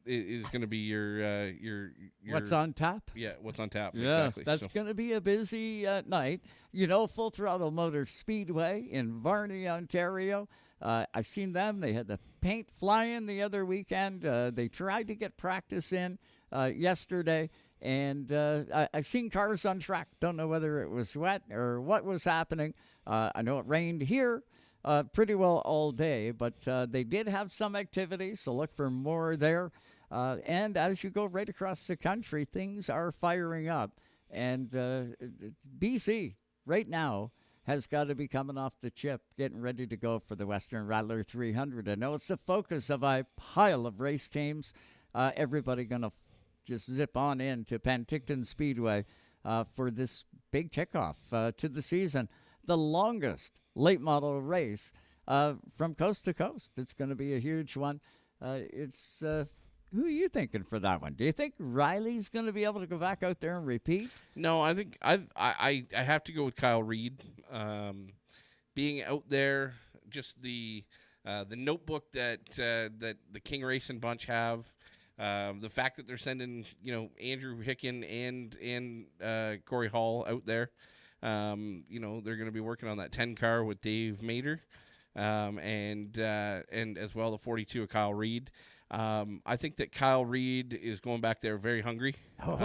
is going to be your what's on tap. Yeah, what's on tap. Yeah, exactly. That's going to be a busy night. Full Throttle Motor Speedway in Varney, Ontario. I've seen them. They had the paint flying the other weekend. They tried to get practice in yesterday, and I've seen cars on track. Don't know whether it was wet or what was happening. I know it rained here pretty well all day, but they did have some activity, so look for more there. And as you go right across the country, things are firing up. And BC right now has got to be coming off the chip, getting ready to go for the Western Rattler 300. I know it's the focus of a pile of race teams. Everybody going to just zip on into Penticton Speedway for this big kickoff to the season. The longest late model race from coast to coast. It's going to be a huge one. Who are you thinking for that one? Do you think Riley's going to be able to go back out there and repeat? No, I think I have to go with Kyle Reed. Being out there, just the notebook that the King Racing bunch have, the fact that they're sending Andrew Hicken and Corey Hall out there. They're going to be working on that 10 car with Dave Mader, and as well the 42 of Kyle Reed. I think that Kyle Reed is going back there very hungry. Oh,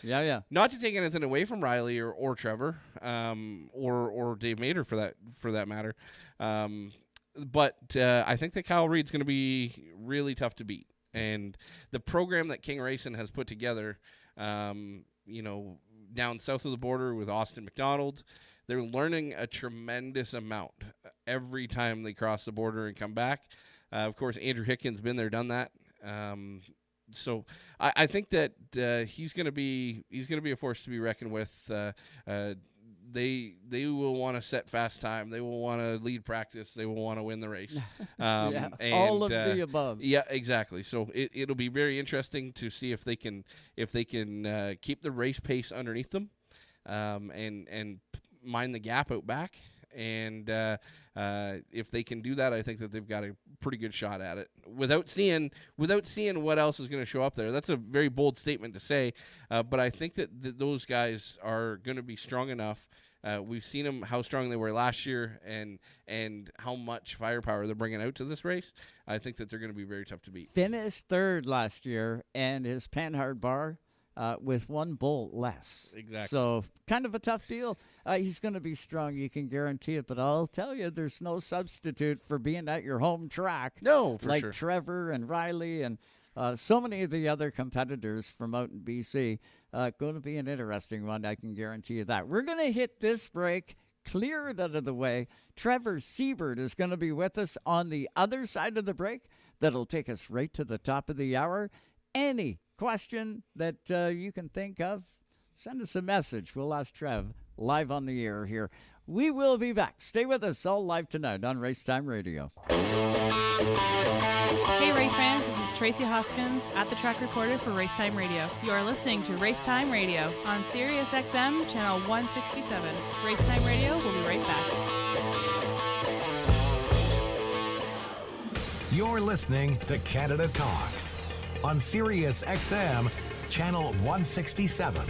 yeah. Not to take anything away from Riley or Trevor, or Dave Mader for that matter. But I think that Kyle Reed's going to be really tough to beat. And the program that King Racing has put together, down south of the border with Austin McDonald, they're learning a tremendous amount every time they cross the border and come back. Of course, Andrew Hickens been there, done that. So I think that he's going to be a force to be reckoned with. They will want to set fast time. They will want to lead practice. They will want to win the race. All of the above. Yeah, exactly. So it'll be very interesting to see if they can keep the race pace underneath them, and mind the gap out back. And if they can do that, I think that they've got a pretty good shot at it. Without seeing what else is going to show up there, that's a very bold statement to say. But I think that those guys are going to be strong enough. We've seen them how strong they were last year, and how much firepower they're bringing out to this race. I think that they're going to be very tough to beat. Finished third last year, and his Panhard bar with one bolt less. Exactly. So kind of a tough deal. He's going to be strong, you can guarantee it. But I'll tell you, there's no substitute for being at your home track. No, for like sure. Trevor and Riley and so many of the other competitors from out in BC. Going to be an interesting one, I can guarantee you that. We're going to hit this break, clear it out of the way. Trevor Seibert is going to be with us on the other side of the break. That'll take us right to the top of the hour. Any question that you can think of, send us a message. We'll ask Trev live on the air here. We will be back. Stay with us all live tonight on Racetime Radio. Hey race fans, this is Tracy Hoskins at the track reporter for Racetime Radio. You are listening to Racetime Radio on SiriusXM channel 167. Racetime Radio will be right back. You're listening to Canada Talks on SiriusXM channel 167.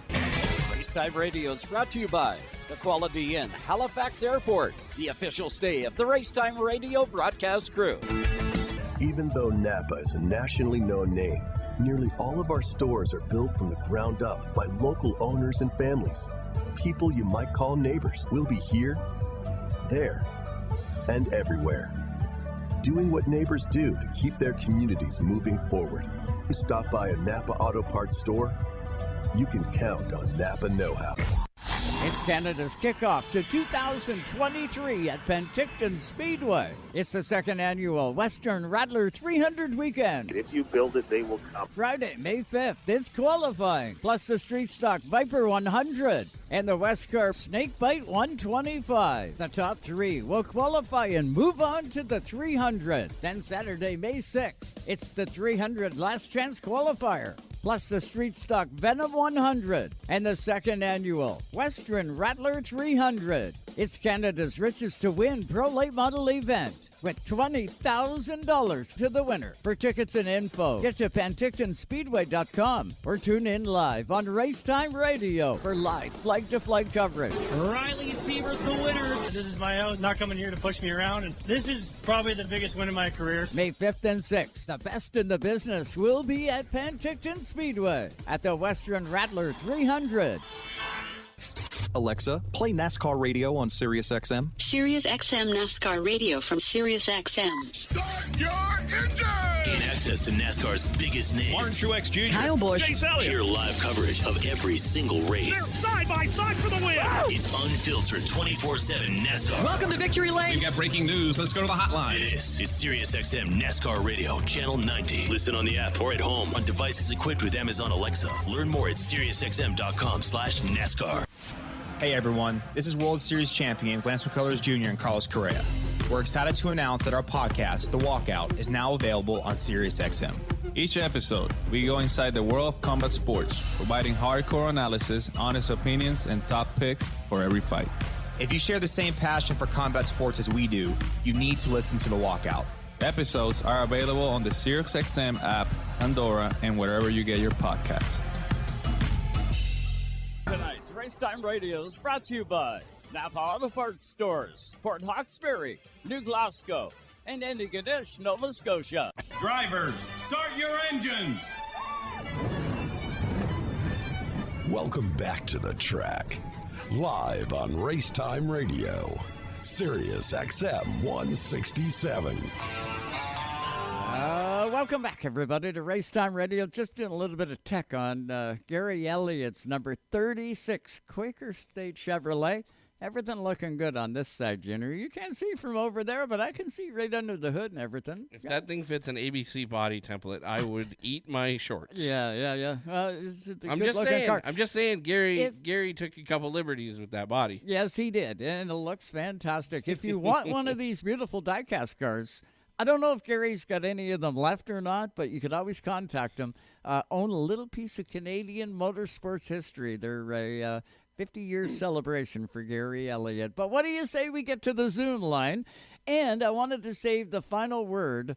Racetime Radio is brought to you by the Quality Inn, Halifax Airport, the official stay of the Racetime Radio broadcast crew. Even though Napa is a nationally known name, nearly all of our stores are built from the ground up by local owners and families. People you might call neighbors will be here, there, and everywhere, doing what neighbors do to keep their communities moving forward. You stop by a Napa Auto Parts store, you can count on Napa know-how. It's Canada's kickoff to 2023 at Penticton Speedway. It's the second annual Western Rattler 300 weekend. If you build it, they will come. Friday, May 5th, it's qualifying, plus the Street Stock Viper 100 and the Westcar Snakebite 125. The top three will qualify and move on to the 300. Then Saturday, May 6th, it's the 300 Last Chance Qualifier, plus the Street Stock Venom 100 and the second annual Western Rattler 300. It's Canada's richest to win pro late model event with $20,000 to the winner. For tickets and info, get to PentictonSpeedway.com or tune in live on Racetime Radio for live flag-to-flag coverage. Riley Seibert, the winner. This is my own, not coming here to push me around, and this is probably the biggest win of my career. May 5th and 6th, the best in the business will be at Penticton Speedway at the Western Rattler 300. Alexa, play NASCAR radio on SiriusXM. SiriusXM NASCAR radio from SiriusXM. Start your engine! In access to NASCAR's biggest names. Martin Truex Jr., Kyle Busch. Chase Elliott. Hear live coverage of every single race. They're side by side for the win. It's unfiltered 24/7 NASCAR. Welcome to Victory Lane. We got breaking news. Let's go to the hotline. This is SiriusXM NASCAR Radio, Channel 90. Listen on the app or at home on devices equipped with Amazon Alexa. Learn more at SiriusXM.com/NASCAR. Hey everyone, this is World Series champions Lance McCullers Jr. and Carlos Correa. We're excited to announce that our podcast, The Walkout, is now available on SiriusXM. Each episode, we go inside the world of combat sports, providing hardcore analysis, honest opinions, and top picks for every fight. If you share the same passion for combat sports as we do, you need to listen to The Walkout. Episodes are available on the SiriusXM app, Pandora, and wherever you get your podcasts. Tonight's Racetime Radio is brought to you by Napa Auto Parts Stores, Port Hawkesbury, New Glasgow, and Benedict, Nova Scotia. Drivers, start your engines. Welcome back to the track. Live on Racetime Radio, SiriusXM 167. Welcome back, everybody, to Racetime Radio. Just doing a little bit of tech on Gary Elliott's number 36 Quaker State Chevrolet. Everything looking good on this side, Junior. You can't see from over there, but I can see right under the hood and everything. If that thing fits an ABC body template, I would eat my shorts. Yeah. It's a I'm just saying, Gary took a couple liberties with that body. Yes, he did, and it looks fantastic. If you want one of these beautiful diecast cars, I don't know if Gary's got any of them left or not, but you could always contact him. Own a little piece of Canadian motorsports history. They're a 50-year celebration for Gary Elliott. But what do you say we get to the Zoom line? And I wanted to save the final word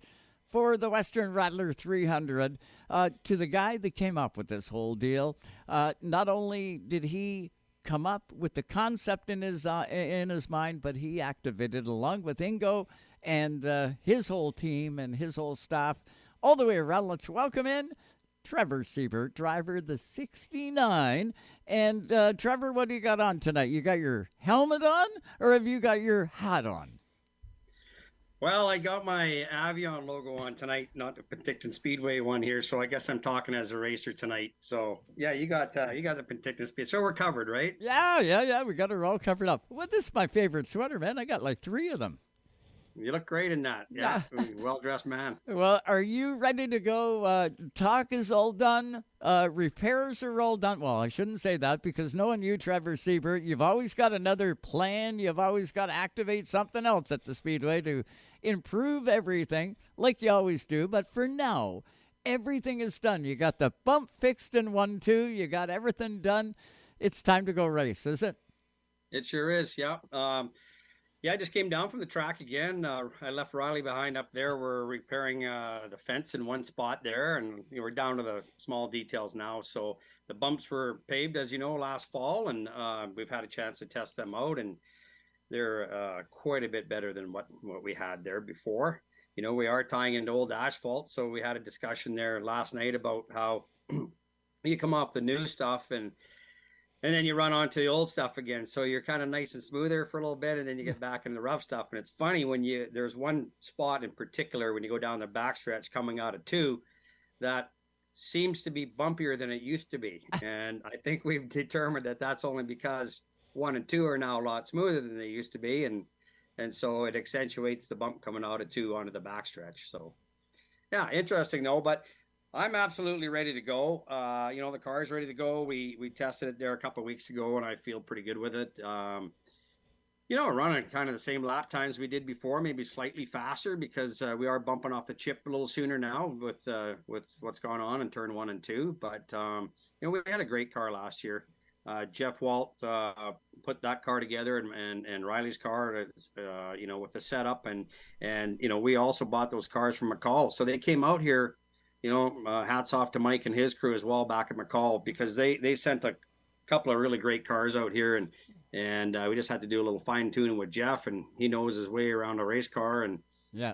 for the Western Rattler 300 to the guy that came up with this whole deal. Not only did he come up with the concept in his mind, but he activated along with Ingo and his whole team and his whole staff all the way around. Let's welcome in Trevor Seibert, driver the 69. And Trevor, what do you got on tonight? You got your helmet on, or have you got your hat on? Well, I got my AVION logo on tonight, not the Penticton Speedway one here. So I guess I'm talking as a racer tonight. So yeah, you got the Penticton Speedway. So we're covered, right? Yeah. We got it all covered up. Well, this is my favorite sweater, man. I got like 3 of them. You look great in that. Yeah. Well-dressed man. Well, are you ready to go? Talk is all done. Repairs are all done. Well, I shouldn't say that, because knowing you, Trevor Seibert, you've always got another plan. You've always got to activate something else at the Speedway to improve everything, like you always do. But for now, everything is done. You got the bump fixed in 1-2. You got everything done. It's time to go race, is it? It sure is, yeah. Yeah, I just came down from the track again. I left Riley behind up there. We're repairing the fence in one spot there, and we're down to the small details now. So the bumps were paved, as you know, last fall, and we've had a chance to test them out, and they're quite a bit better than what we had there before. You know, we are tying into old asphalt, so we had a discussion there last night about how you come off the new stuff and then you run onto the old stuff again. So you're kind of nice and smoother for a little bit, and then you get back into the rough stuff. And it's funny when there's one spot in particular when you go down the backstretch coming out of 2 that seems to be bumpier than it used to be. And I think we've determined that that's only because 1 and 2 are now a lot smoother than they used to be. And so it accentuates the bump coming out of 2 onto the backstretch. So yeah, interesting though, but I'm absolutely ready to go. You know, the car is ready to go. We tested it there a couple of weeks ago, and I feel pretty good with it. You know, running kind of the same lap times we did before, maybe slightly faster, because we are bumping off the chip a little sooner now with what's going on in turn 1 and 2. But you know, we had a great car last year. Jeff Walt put that car together, and Riley's car, you know, with the setup, and you know, we also bought those cars from McCall, so they came out here. You know, hats off to Mike and his crew as well back at McCall, because they sent a couple of really great cars out here, and we just had to do a little fine tuning with Jeff, and he knows his way around a race car. And yeah,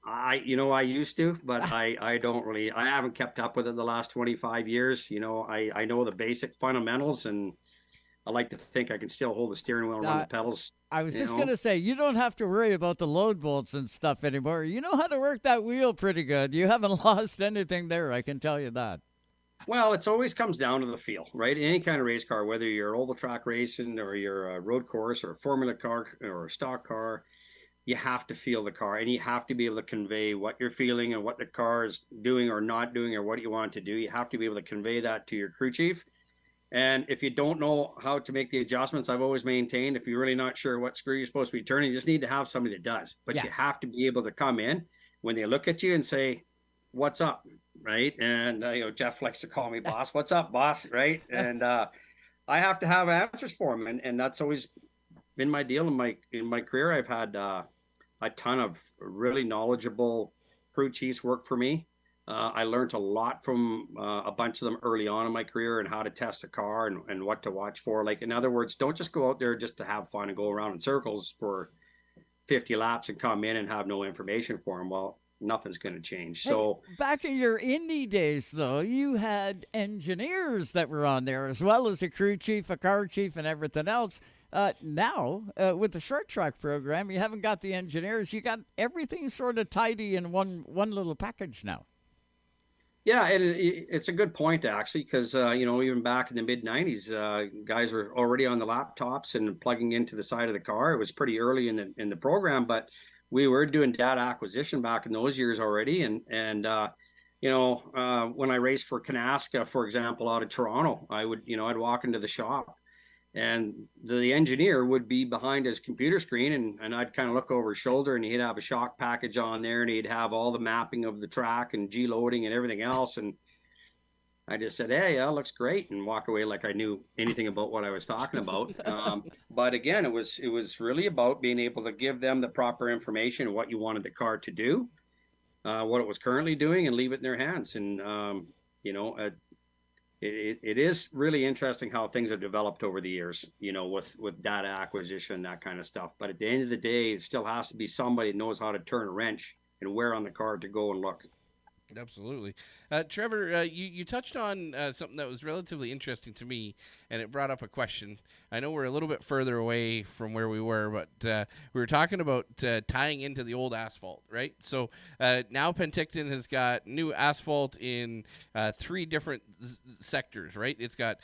I used to, but I don't really. I haven't kept up with it the last 25 years. You know, I know the basic fundamentals, and I like to think I can still hold the steering wheel and run the pedals. I was just going to say, you don't have to worry about the load bolts and stuff anymore. You know how to work that wheel pretty good. You haven't lost anything there, I can tell you that. Well, it always comes down to the feel, right? In any kind of race car, whether you're oval track racing or you're a road course or a formula car or a stock car, you have to feel the car, and you have to be able to convey what you're feeling and what the car is doing or not doing or what you want it to do. You have to be able to convey that to your crew chief. And if you don't know how to make the adjustments, I've always maintained, if you're really not sure what screw you're supposed to be turning, you just need to have somebody that does. But you have to be able to come in when they look at you and say, "What's up?" Right? And Jeff likes to call me boss. "What's up, boss?" Right? And I have to have answers for him, and that's always been my deal in my career. I've had a ton of really knowledgeable crew chiefs work for me. I learned a lot from a bunch of them early on in my career, and how to test a car and what to watch for. Like, in other words, don't just go out there just to have fun and go around in circles for 50 laps and come in and have no information for them. Well, nothing's going to change. So back in your Indy days, though, you had engineers that were on there, as well as a crew chief, a car chief, and everything else. Now, with the short track program, you haven't got the engineers. You got everything sort of tidy in one little package now. Yeah, it's a good point, actually, because, even back in the mid-'90s, guys were already on the laptops and plugging into the side of the car. It was pretty early in the program, but we were doing data acquisition back in those years already. And when I raced for CASC, for example, out of Toronto, I'd walk into the shop, and the engineer would be behind his computer screen, and I'd kind of look over his shoulder, and he'd have a shock package on there, and he'd have all the mapping of the track and G-loading and everything else. And I just said, "Hey, yeah, looks great," and walk away like I knew anything about what I was talking about. But again, it was really about being able to give them the proper information, what you wanted the car to do, what it was currently doing, and leave it in their hands. And, it is really interesting how things have developed over the years, with data acquisition, that kind of stuff. But at the end of the day, it still has to be somebody that knows how to turn a wrench and where on the car to go and look. Absolutely. Trevor, you touched on something that was relatively interesting to me, and it brought up a question. I know we're a little bit further away from where we were, but we were talking about tying into the old asphalt, right? So now Penticton has got new asphalt in 3 different sectors, right? It's got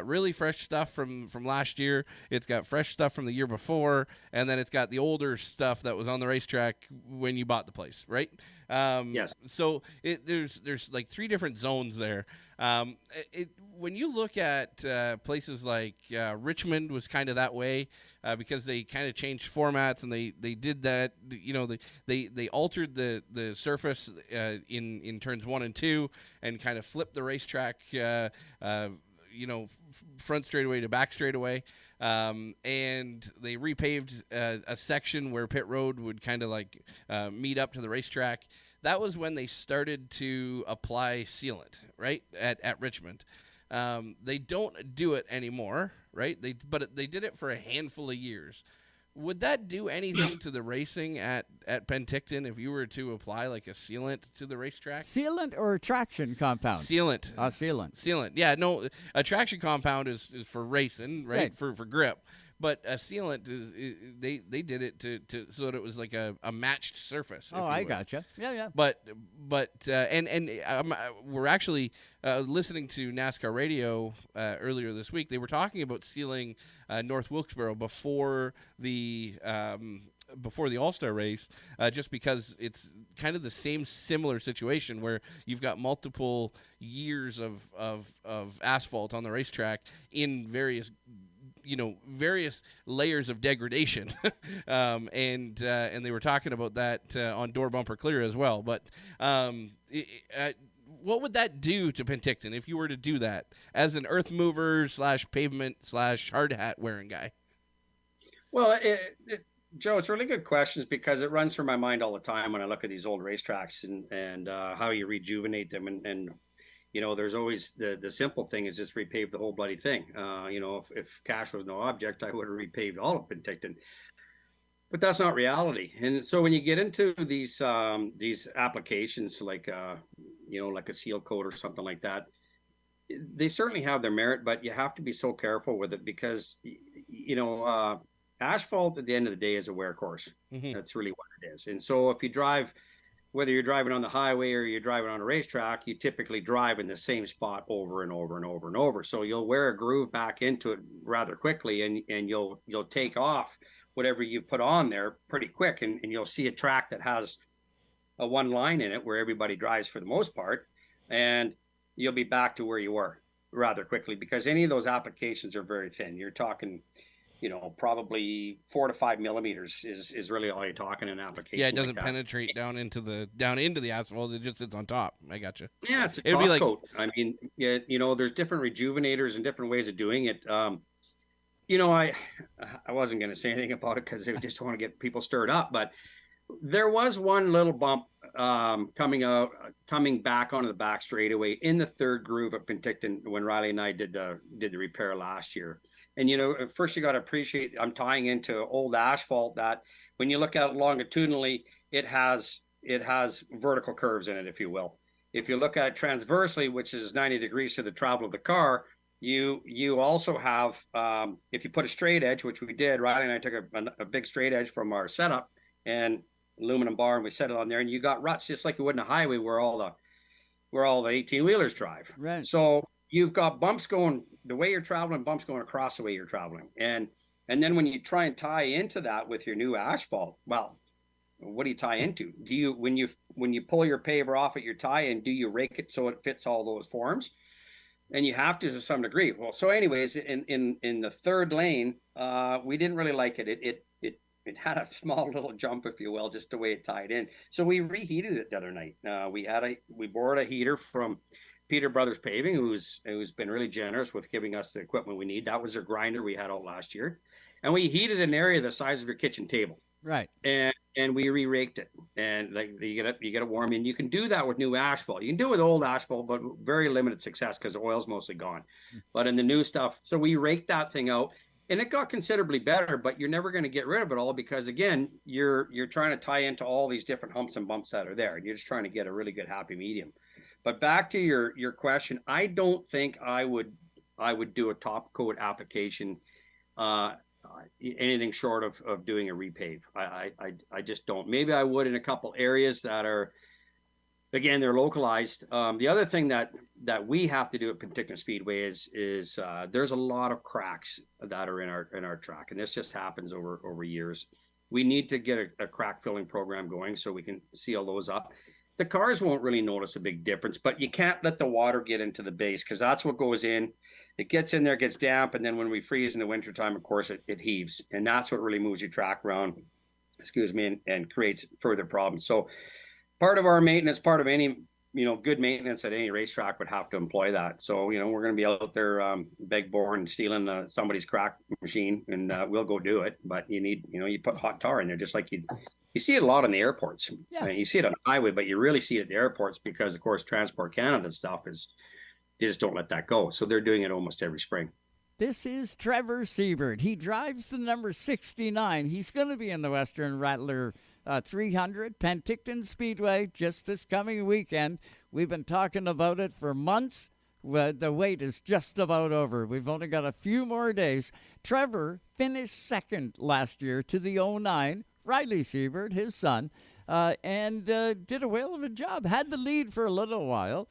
really fresh stuff from last year. It's got fresh stuff from the year before, and then it's got the older stuff that was on the racetrack when you bought the place, right? Yes. So there's like 3 different zones there. When you look at places like Richmond was kind of that way because they kind of changed formats, and they did that. They altered the surface in turns 1 and 2 and kind of flipped the racetrack. Front straightaway to back straightaway. And they repaved a section where pit road would kind of like meet up to the racetrack. That was when they started to apply sealant, right, at Richmond. They don't do it anymore, right? But they did it for a handful of years. Would that do anything to the racing at Penticton if you were to apply like a sealant to the racetrack? Sealant or traction compound? Sealant. Sealant. Sealant. Yeah, no, a traction compound is for racing, right? For grip. But a sealant they did it to so that it was like a matched surface. Oh, I gotcha. Yeah. But we're actually listening to NASCAR radio earlier this week. They were talking about sealing North Wilkesboro before the All-Star race, just because it's kind of the same similar situation where you've got multiple years of asphalt on the racetrack in various layers of degradation. And they were talking about that on Door Bumper Clear as well. But what would that do to Penticton if you were to do that as an earth mover / pavement / hard hat wearing guy? Well, Joe, it's really good questions because it runs through my mind all the time when I look at these old racetracks and how you rejuvenate them. And there's always the simple thing is just repave the whole bloody thing. If cash was no object, I would have repaved all of Penticton. But that's not reality. And so when you get into these applications like a seal coat or something like that, they certainly have their merit, but you have to be so careful with it because, asphalt at the end of the day is a wear course. Mm-hmm. That's really what it is. And so if you drive, whether you're driving on the highway or you're driving on a racetrack, you typically drive in the same spot over and over and over and over. So you'll wear a groove back into it rather quickly, and you'll take off whatever you put on there pretty quick, and you'll see a track that has a one line in it where everybody drives for the most part, and you'll be back to where you were rather quickly because any of those applications are very thin. You're talking, probably 4 to 5 millimeters is really all you're talking in an application. Yeah, it doesn't penetrate down into the asphalt. It just sits on top. I gotcha. Yeah, it's a top coat. I mean, there's different rejuvenators and different ways of doing it. I wasn't going to say anything about it because I just want to get people stirred up, but there was one little bump coming back onto the back straightaway in the third groove at Penticton when Riley and I did the repair last year. And first you got to appreciate I'm tying into old asphalt that when you look at it longitudinally, it has vertical curves in it, if you will. If you look at it transversely, which is 90 degrees to the travel of the car, you also have if you put a straight edge, which we did, Riley and I took a big straight edge from our setup and aluminum bar, and we set it on there, and you got ruts just like you would in a highway where all the 18-wheelers drive. Right. So you've got bumps going the way you're traveling, bumps going across the way you're traveling, and then when you try and tie into that with your new asphalt, well, what do you tie into? Do you when you pull your paver off at your tie-in, do you rake it so it fits all those forms? And you have to some degree. Well, so anyways, in the third lane, we didn't really like it. It had a small little jump, if you will, just the way it tied in. So we reheated it the other night. We borrowed a heater from Peter Brothers Paving, who's been really generous with giving us the equipment we need. That was their grinder we had out last year, and we heated an area the size of your kitchen table. Right. And we re-raked it, and you get it warm, and you can do that with new asphalt. You can do it with old asphalt, but very limited success because the oil's mostly gone. But in the new stuff, so we raked that thing out. And it got considerably better, but you're never going to get rid of it all because, again, you're trying to tie into all these different humps and bumps that are there, and you're just trying to get a really good happy medium. But back to your question, I don't think I would do a top coat application, anything short of doing a repave. I just don't. Maybe I would in a couple areas that are, again, they're localized. The other thing that we have to do at Penticton Speedway is there's a lot of cracks that are in our track, and this just happens over years. We need to get a crack filling program going so we can seal those up. The cars won't really notice a big difference, but you can't let the water get into the base because that's what goes in. It gets in there, gets damp, and then when we freeze in the wintertime, of course, it heaves, and that's what really moves your track around, and creates further problems. So part of our maintenance, part of any good maintenance at any racetrack would have to employ that. So we're going to be out there beg, born, stealing somebody's crack machine, and we'll go do it. But you need you put hot tar in there, just like you see it a lot in the airports. Yeah. I mean, you see it on the highway, but you really see it at the airports because, of course, Transport Canada stuff they just don't let that go. So they're doing it almost every spring. This is Trevor Seibert. He drives the number 69. He's going to be in the Western Rattler 300 Penticton Speedway just this coming weekend. We've been talking about it for months. The wait is just about over. We've only got a few more days. Trevor finished second last year to the 09. Riley Seibert, his son, and did a whale of a job. Had the lead for a little while.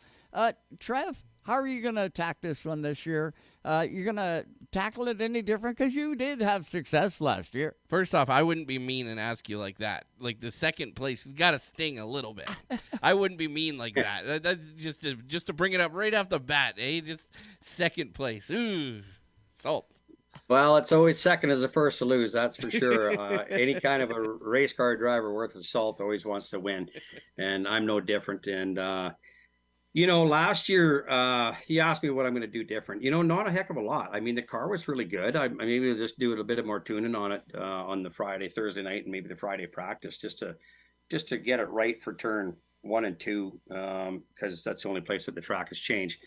Trev, how are you going to attack this one this year? You're going to tackle it any different? Because you did have success last year. First off, I wouldn't be mean and ask you like that. Like the second place has got to sting a little bit. I wouldn't be mean like that. That's just to bring it up right off the bat, eh? Just second place. Ooh, salt. Well, it's always second as the first to lose, that's for sure. Any kind of a race car driver worth of salt always wants to win, and I'm no different. And last year he asked me what I'm going to do different. Not a heck of a lot. I mean, the car was really good. I maybe will just do a bit of more tuning on it on the Thursday night, and maybe the Friday practice, just to get it right for turn 1 and 2, because that's the only place that the track has changed.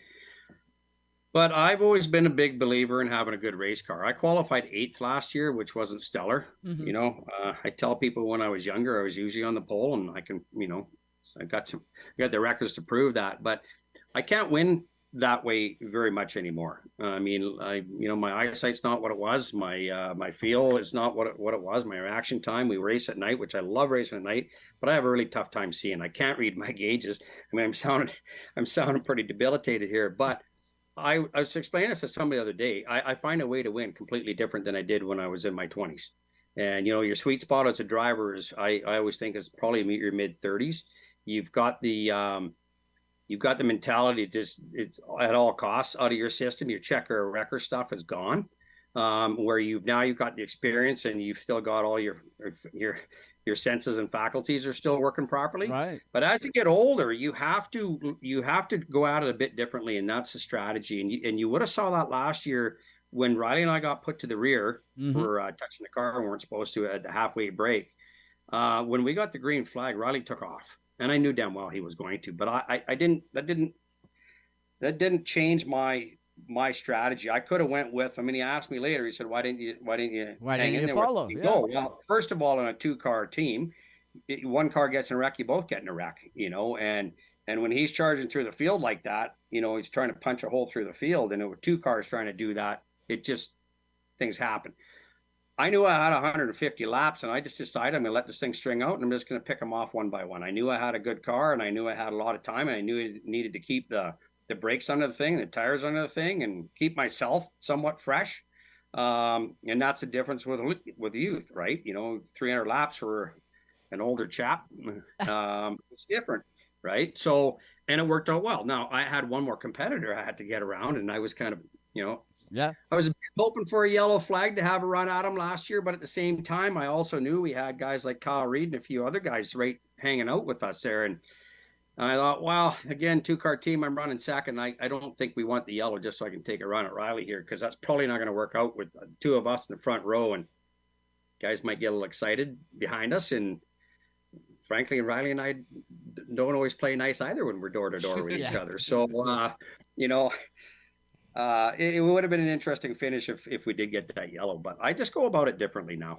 But I've always been a big believer in having a good race car. I qualified 8th last year, which wasn't stellar. Mm-hmm. I tell people when I was younger, I was usually on the pole, and I can, I got the records to prove that. But I can't win that way very much anymore. I mean, my eyesight's not what it was. My feel is not what it was. My reaction time. We race at night, which I love racing at night, but I have a really tough time seeing. I can't read my gauges. I mean, I'm sounding pretty debilitated here, but I was explaining this to somebody the other day. I find a way to win completely different than I did when I was in my 20s. And your sweet spot as a driver is, I always think, is probably your mid 30s. You've got the mentality it's at all costs out of your system. Your checker or wrecker stuff is gone. Where you've got the experience and you've still got all your senses and faculties are still working properly. Right. But as you get older, you have to go at it a bit differently, and that's the strategy. And you would have saw that last year when Riley and I got put to the rear for touching the car and weren't supposed to at the halfway break. When we got the green flag, Riley took off, and I knew damn well he was going to. But I didn't. That didn't change my strategy. I could have went with. I mean, he asked me later. He said, "Why didn't you follow?" Go? Well, first of all, in a 2-car team, one car gets in a wreck, you both get in a wreck. And when he's charging through the field like that, he's trying to punch a hole through the field, and with 2 cars trying to do that, things happen. I knew I had 150 laps, and I just decided I'm going to let this thing string out, and I'm just going to pick them off one by one. I knew I had a good car, and I knew I had a lot of time, and I knew I needed to keep the brakes under the thing, the tires under the thing, and keep myself somewhat fresh. And that's the difference with youth, right? 300 laps for an older chap. It's different, right? So, and it worked out well. Now, I had one more competitor I had to get around, and I was kind of, I was hoping for a yellow flag to have a run at him last year, but at the same time, I also knew we had guys like Kyle Reed and a few other guys right hanging out with us there. And I thought, well, again, 2-car team, I'm running second. I don't think we want the yellow just so I can take a run at Riley here, because that's probably not going to work out with 2 of us in the front row, and guys might get a little excited behind us. And frankly, Riley and I don't always play nice either when we're door to door with each other. So, it would have been an interesting finish if we did get that yellow, but I just go about it differently now.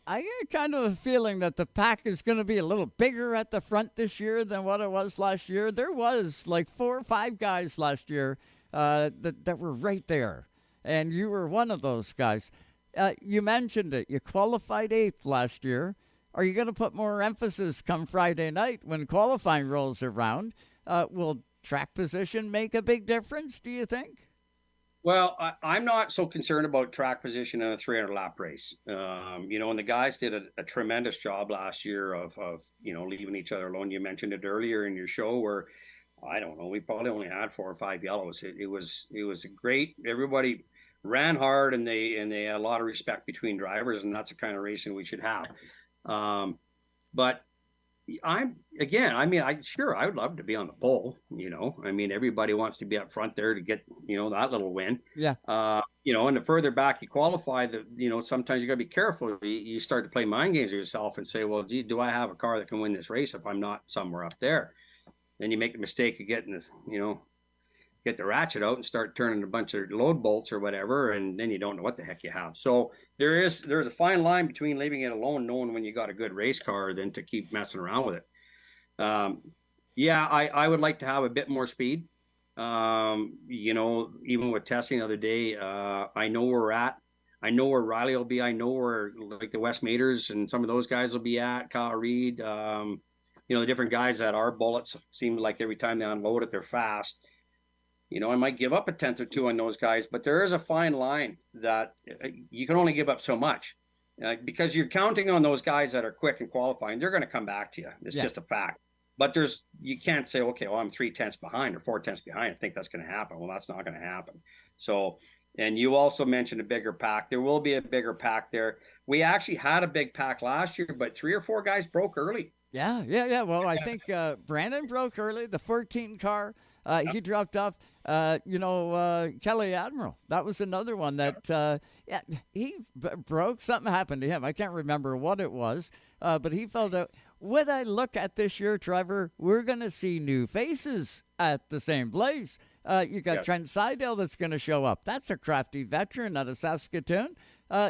I get kind of a feeling that the pack is going to be a little bigger at the front this year than what it was last year. There was like 4 or 5 guys last year that were right there, and you were one of those guys. You mentioned it. You qualified 8th last year. Are you going to put more emphasis come Friday night when qualifying rolls around? Will track position make a big difference, do you think? Well, I'm not so concerned about track position in a 300-lap race. And the guys did a tremendous job last year of leaving each other alone. You mentioned it earlier in your show where, I don't know, we probably only had 4 or 5 yellows. It was great. Everybody ran hard, and they had a lot of respect between drivers, and that's the kind of racing we should have. But I would love to be on the pole, everybody wants to be up front there to get, that little win. Yeah. And the further back you qualify, sometimes you gotta be careful. You start to play mind games with yourself and say, well, gee, do I have a car that can win this race if I'm not somewhere up there? Then you make the mistake of getting this, get the ratchet out and start turning a bunch of load bolts or whatever, and then you don't know what the heck you have. So there's a fine line between leaving it alone, knowing when you got a good race car, than to keep messing around with it. I would like to have a bit more speed. Even with testing the other day, I know where we're at. I know where Riley will be. I know where like the West Maters and some of those guys will be at. Kyle Reed, the different guys that are bullets. Seem like every time they unload it, they're fast. I might give up a 10th or 2 on those guys, but there is a fine line that you can only give up so much because you're counting on those guys that are quick and qualifying. They're going to come back to you. It's just a fact. But you can't say, okay, well, I'm 3 tenths behind or 4 tenths behind. I think that's going to happen. Well, that's not going to happen. So, and you also mentioned a bigger pack. There will be a bigger pack there. We actually had a big pack last year, but 3 or 4 guys broke early. Yeah. Well, I think Brandon broke early. The 14 car, he dropped off. Kelly Admiral, that was another one that he broke. Something happened to him. I can't remember what it was, but he fell out. When I look at this year, Trevor, we're going to see new faces at the same place. You got Trent Seidel that's going to show up. That's a crafty veteran out of Saskatoon.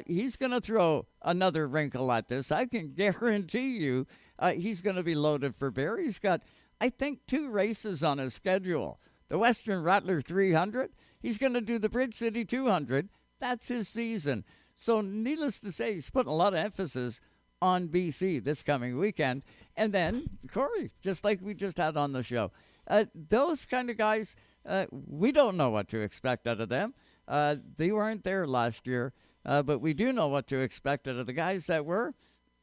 He's going to throw another wrinkle at this. I can guarantee you he's going to be loaded for bear. He's got, I think, 2 races on his schedule the Western Rattler 300. He's going to do the Bridge City 200. That's his season. So needless to say, he's putting a lot of emphasis on BC this coming weekend. And then Cory, just like we just had on the show. Those kind of guys, we don't know what to expect out of them. They weren't there last year, but we do know what to expect out of the guys that were.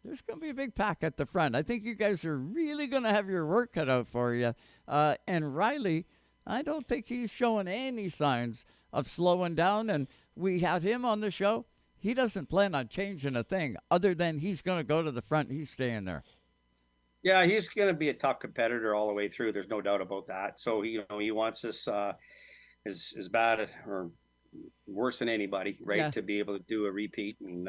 There's going to be a big pack at the front. I think you guys are really going to have your work cut out for you. And Riley, I don't think he's showing any signs of slowing down. And we had him on the show. He doesn't plan on changing a thing other than he's going to go to the front. He's staying there. Yeah, he's going to be a tough competitor all the way through. There's no doubt about that. So, he wants this as bad or worse than anybody, right? Yeah. To be able to do a repeat. And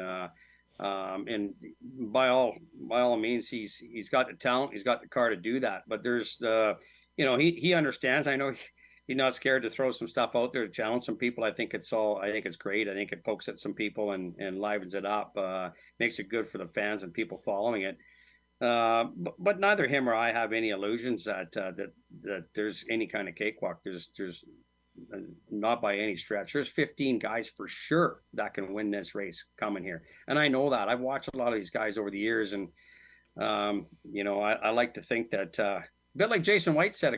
by all means, he's got the talent. He's got the car to do that. But there's he understands. I know he's not scared to throw some stuff out there to challenge some people. I think it's great. I think it pokes at some people and livens it up, makes it good for the fans and people following it. But neither him or I have any illusions that there's any kind of cakewalk. There's not by any stretch. There's 15 guys for sure that can win this race coming here, and I know that. I've watched a lot of these guys over the years, and I like to think that. A bit like Jason White said a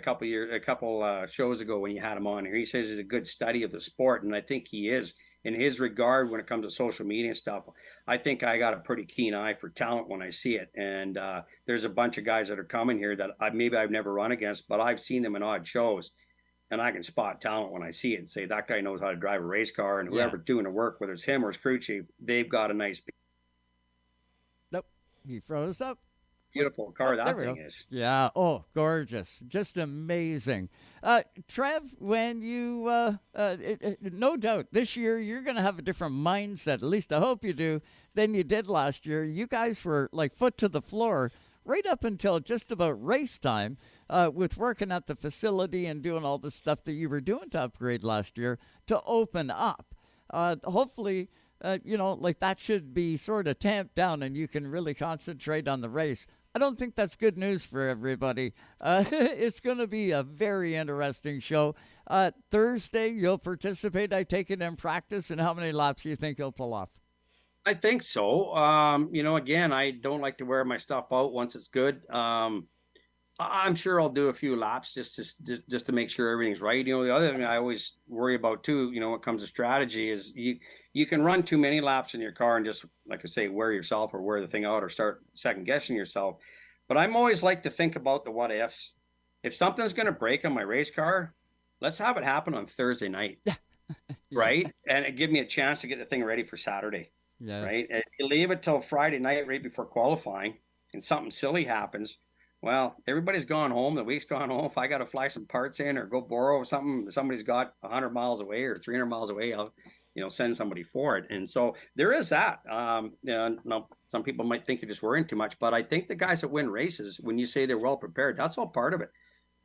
couple shows ago when you had him on here. He says he's a good study of the sport, and I think he is. In his regard, when it comes to social media and stuff, I think I got a pretty keen eye for talent when I see it. And there's a bunch of guys that are coming here that maybe I've never run against, but I've seen them in odd shows. And I can spot talent when I see it and say, that guy knows how to drive a race car. And whoever's doing the work, whether it's him or his crew chief, they've got a nice... Nope. He froze up. Beautiful car that thing is. Yeah. Oh, gorgeous. Just amazing. Trev, when you, no doubt, this year you're going to have a different mindset, at least I hope you do, than you did last year. You guys were like foot to the floor right up until just about race time with working at the facility and doing all the stuff that you were doing to upgrade last year to open up. Hopefully... that should be sort of tamped down and you can really concentrate on the race. I don't think that's good news for everybody. It's going to be a very interesting show. Thursday, you'll participate, I take it, in practice, and how many laps do you think you'll pull off? I think so. Again, I don't like to wear my stuff out once it's good. I'm sure I'll do a few laps just to make sure everything's right. The other thing I always worry about too, when it comes to strategy, is you can run too many laps in your car and just, like I say, wear yourself or wear the thing out or start second guessing yourself. But I'm always like to think about the what ifs. If something's going to break on my race car, let's have it happen on Thursday night, right? And it give me a chance to get the thing ready for Saturday, right? And you leave it till Friday night right before qualifying and something silly happens. Well, everybody's gone home. The week's gone home. If I got to fly some parts in or go borrow something somebody's got 100 miles away or 300 miles away, I'll send somebody for it. And so there is that. Some people might think you're just worrying too much, but I think the guys that win races, when you say they're well prepared, that's all part of it.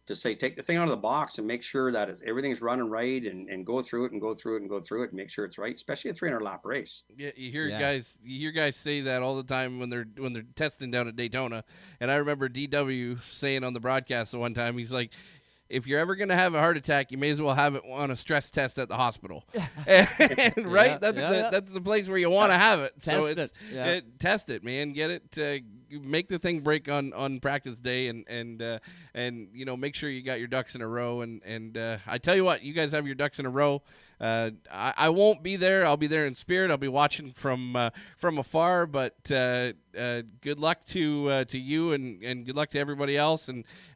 To say, take the thing out of the box and make sure that everything's running right and go through it and go through it and go through it and make sure it's right, especially a 300-lap race. Yeah, you hear guys say that all the time when they're testing down at Daytona. And I remember DW saying on the broadcast the one time, he's like, if you're ever going to have a heart attack, you may as well have it on a stress test at the hospital. Right? That's the place where you want to have it. Test it, man. Get it. Make the thing break on practice day and make sure you got your ducks in a row. And I tell you what, you guys have your ducks in a row. I won't be there. I'll be there in spirit. I'll be watching from afar. But good luck to you and good luck to everybody else.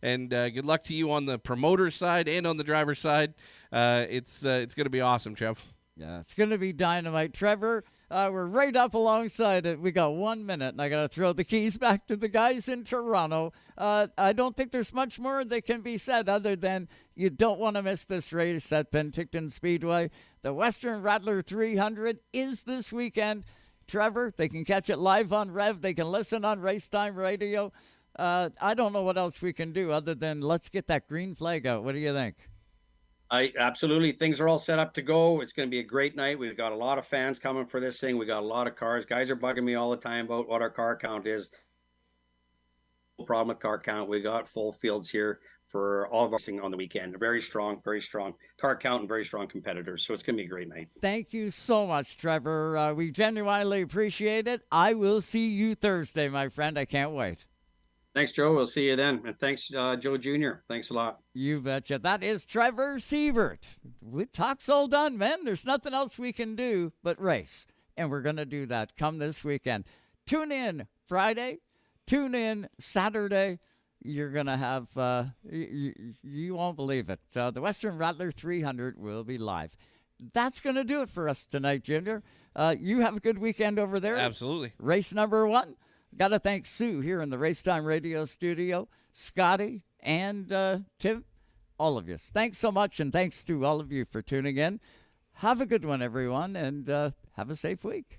And good luck to you on the promoter side and on the driver's side. It's going to be awesome, Trev. Yeah, it's going to be dynamite. Trevor, we're right up alongside it. We got 1 minute, and I got to throw the keys back to the guys in Toronto. I don't think there's much more that can be said other than you don't want to miss this race at Penticton Speedway. The Western Rattler 300 is this weekend. Trevor, they can catch it live on Rev. They can listen on Racetime Radio. I don't know what else we can do other than let's get that green flag out. What do you think? Absolutely. Things are all set up to go. It's going to be a great night. We've got a lot of fans coming for this thing. We got a lot of cars. Guys are bugging me all the time about what our car count is. No problem with car count. We got full fields here for all of us on the weekend. Very strong car count and very strong competitors. So it's going to be a great night. Thank you so much, Trevor. We genuinely appreciate it. I will see you Thursday, my friend. I can't wait. Thanks, Joe. We'll see you then. And thanks, Joe Jr. Thanks a lot. You betcha. That is Trevor Seibert. Talk's all done, man. There's nothing else we can do but race. And we're going to do that come this weekend. Tune in Friday. Tune in Saturday. You're going to have, you won't believe it. The Western Rattler 300 will be live. That's going to do it for us tonight, Junior. You have a good weekend over there. Absolutely. Race number 1. Got to thank Sue here in the Racetime Radio studio, Scotty, and Tim, all of you. Thanks so much, and thanks to all of you for tuning in. Have a good one, everyone, and have a safe week.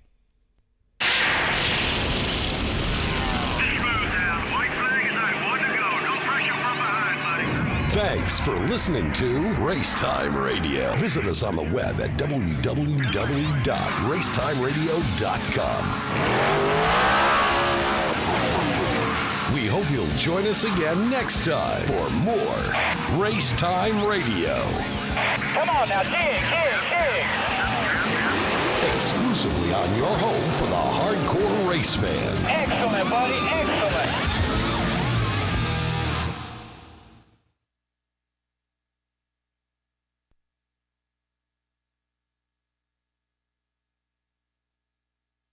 Thanks for listening to Racetime Radio. Visit us on the web at www.racetimeradio.com. We hope you'll join us again next time for more Racetime Radio. Come on now, dig. Exclusively on your home for the hardcore race fan. Excellent, buddy, excellent.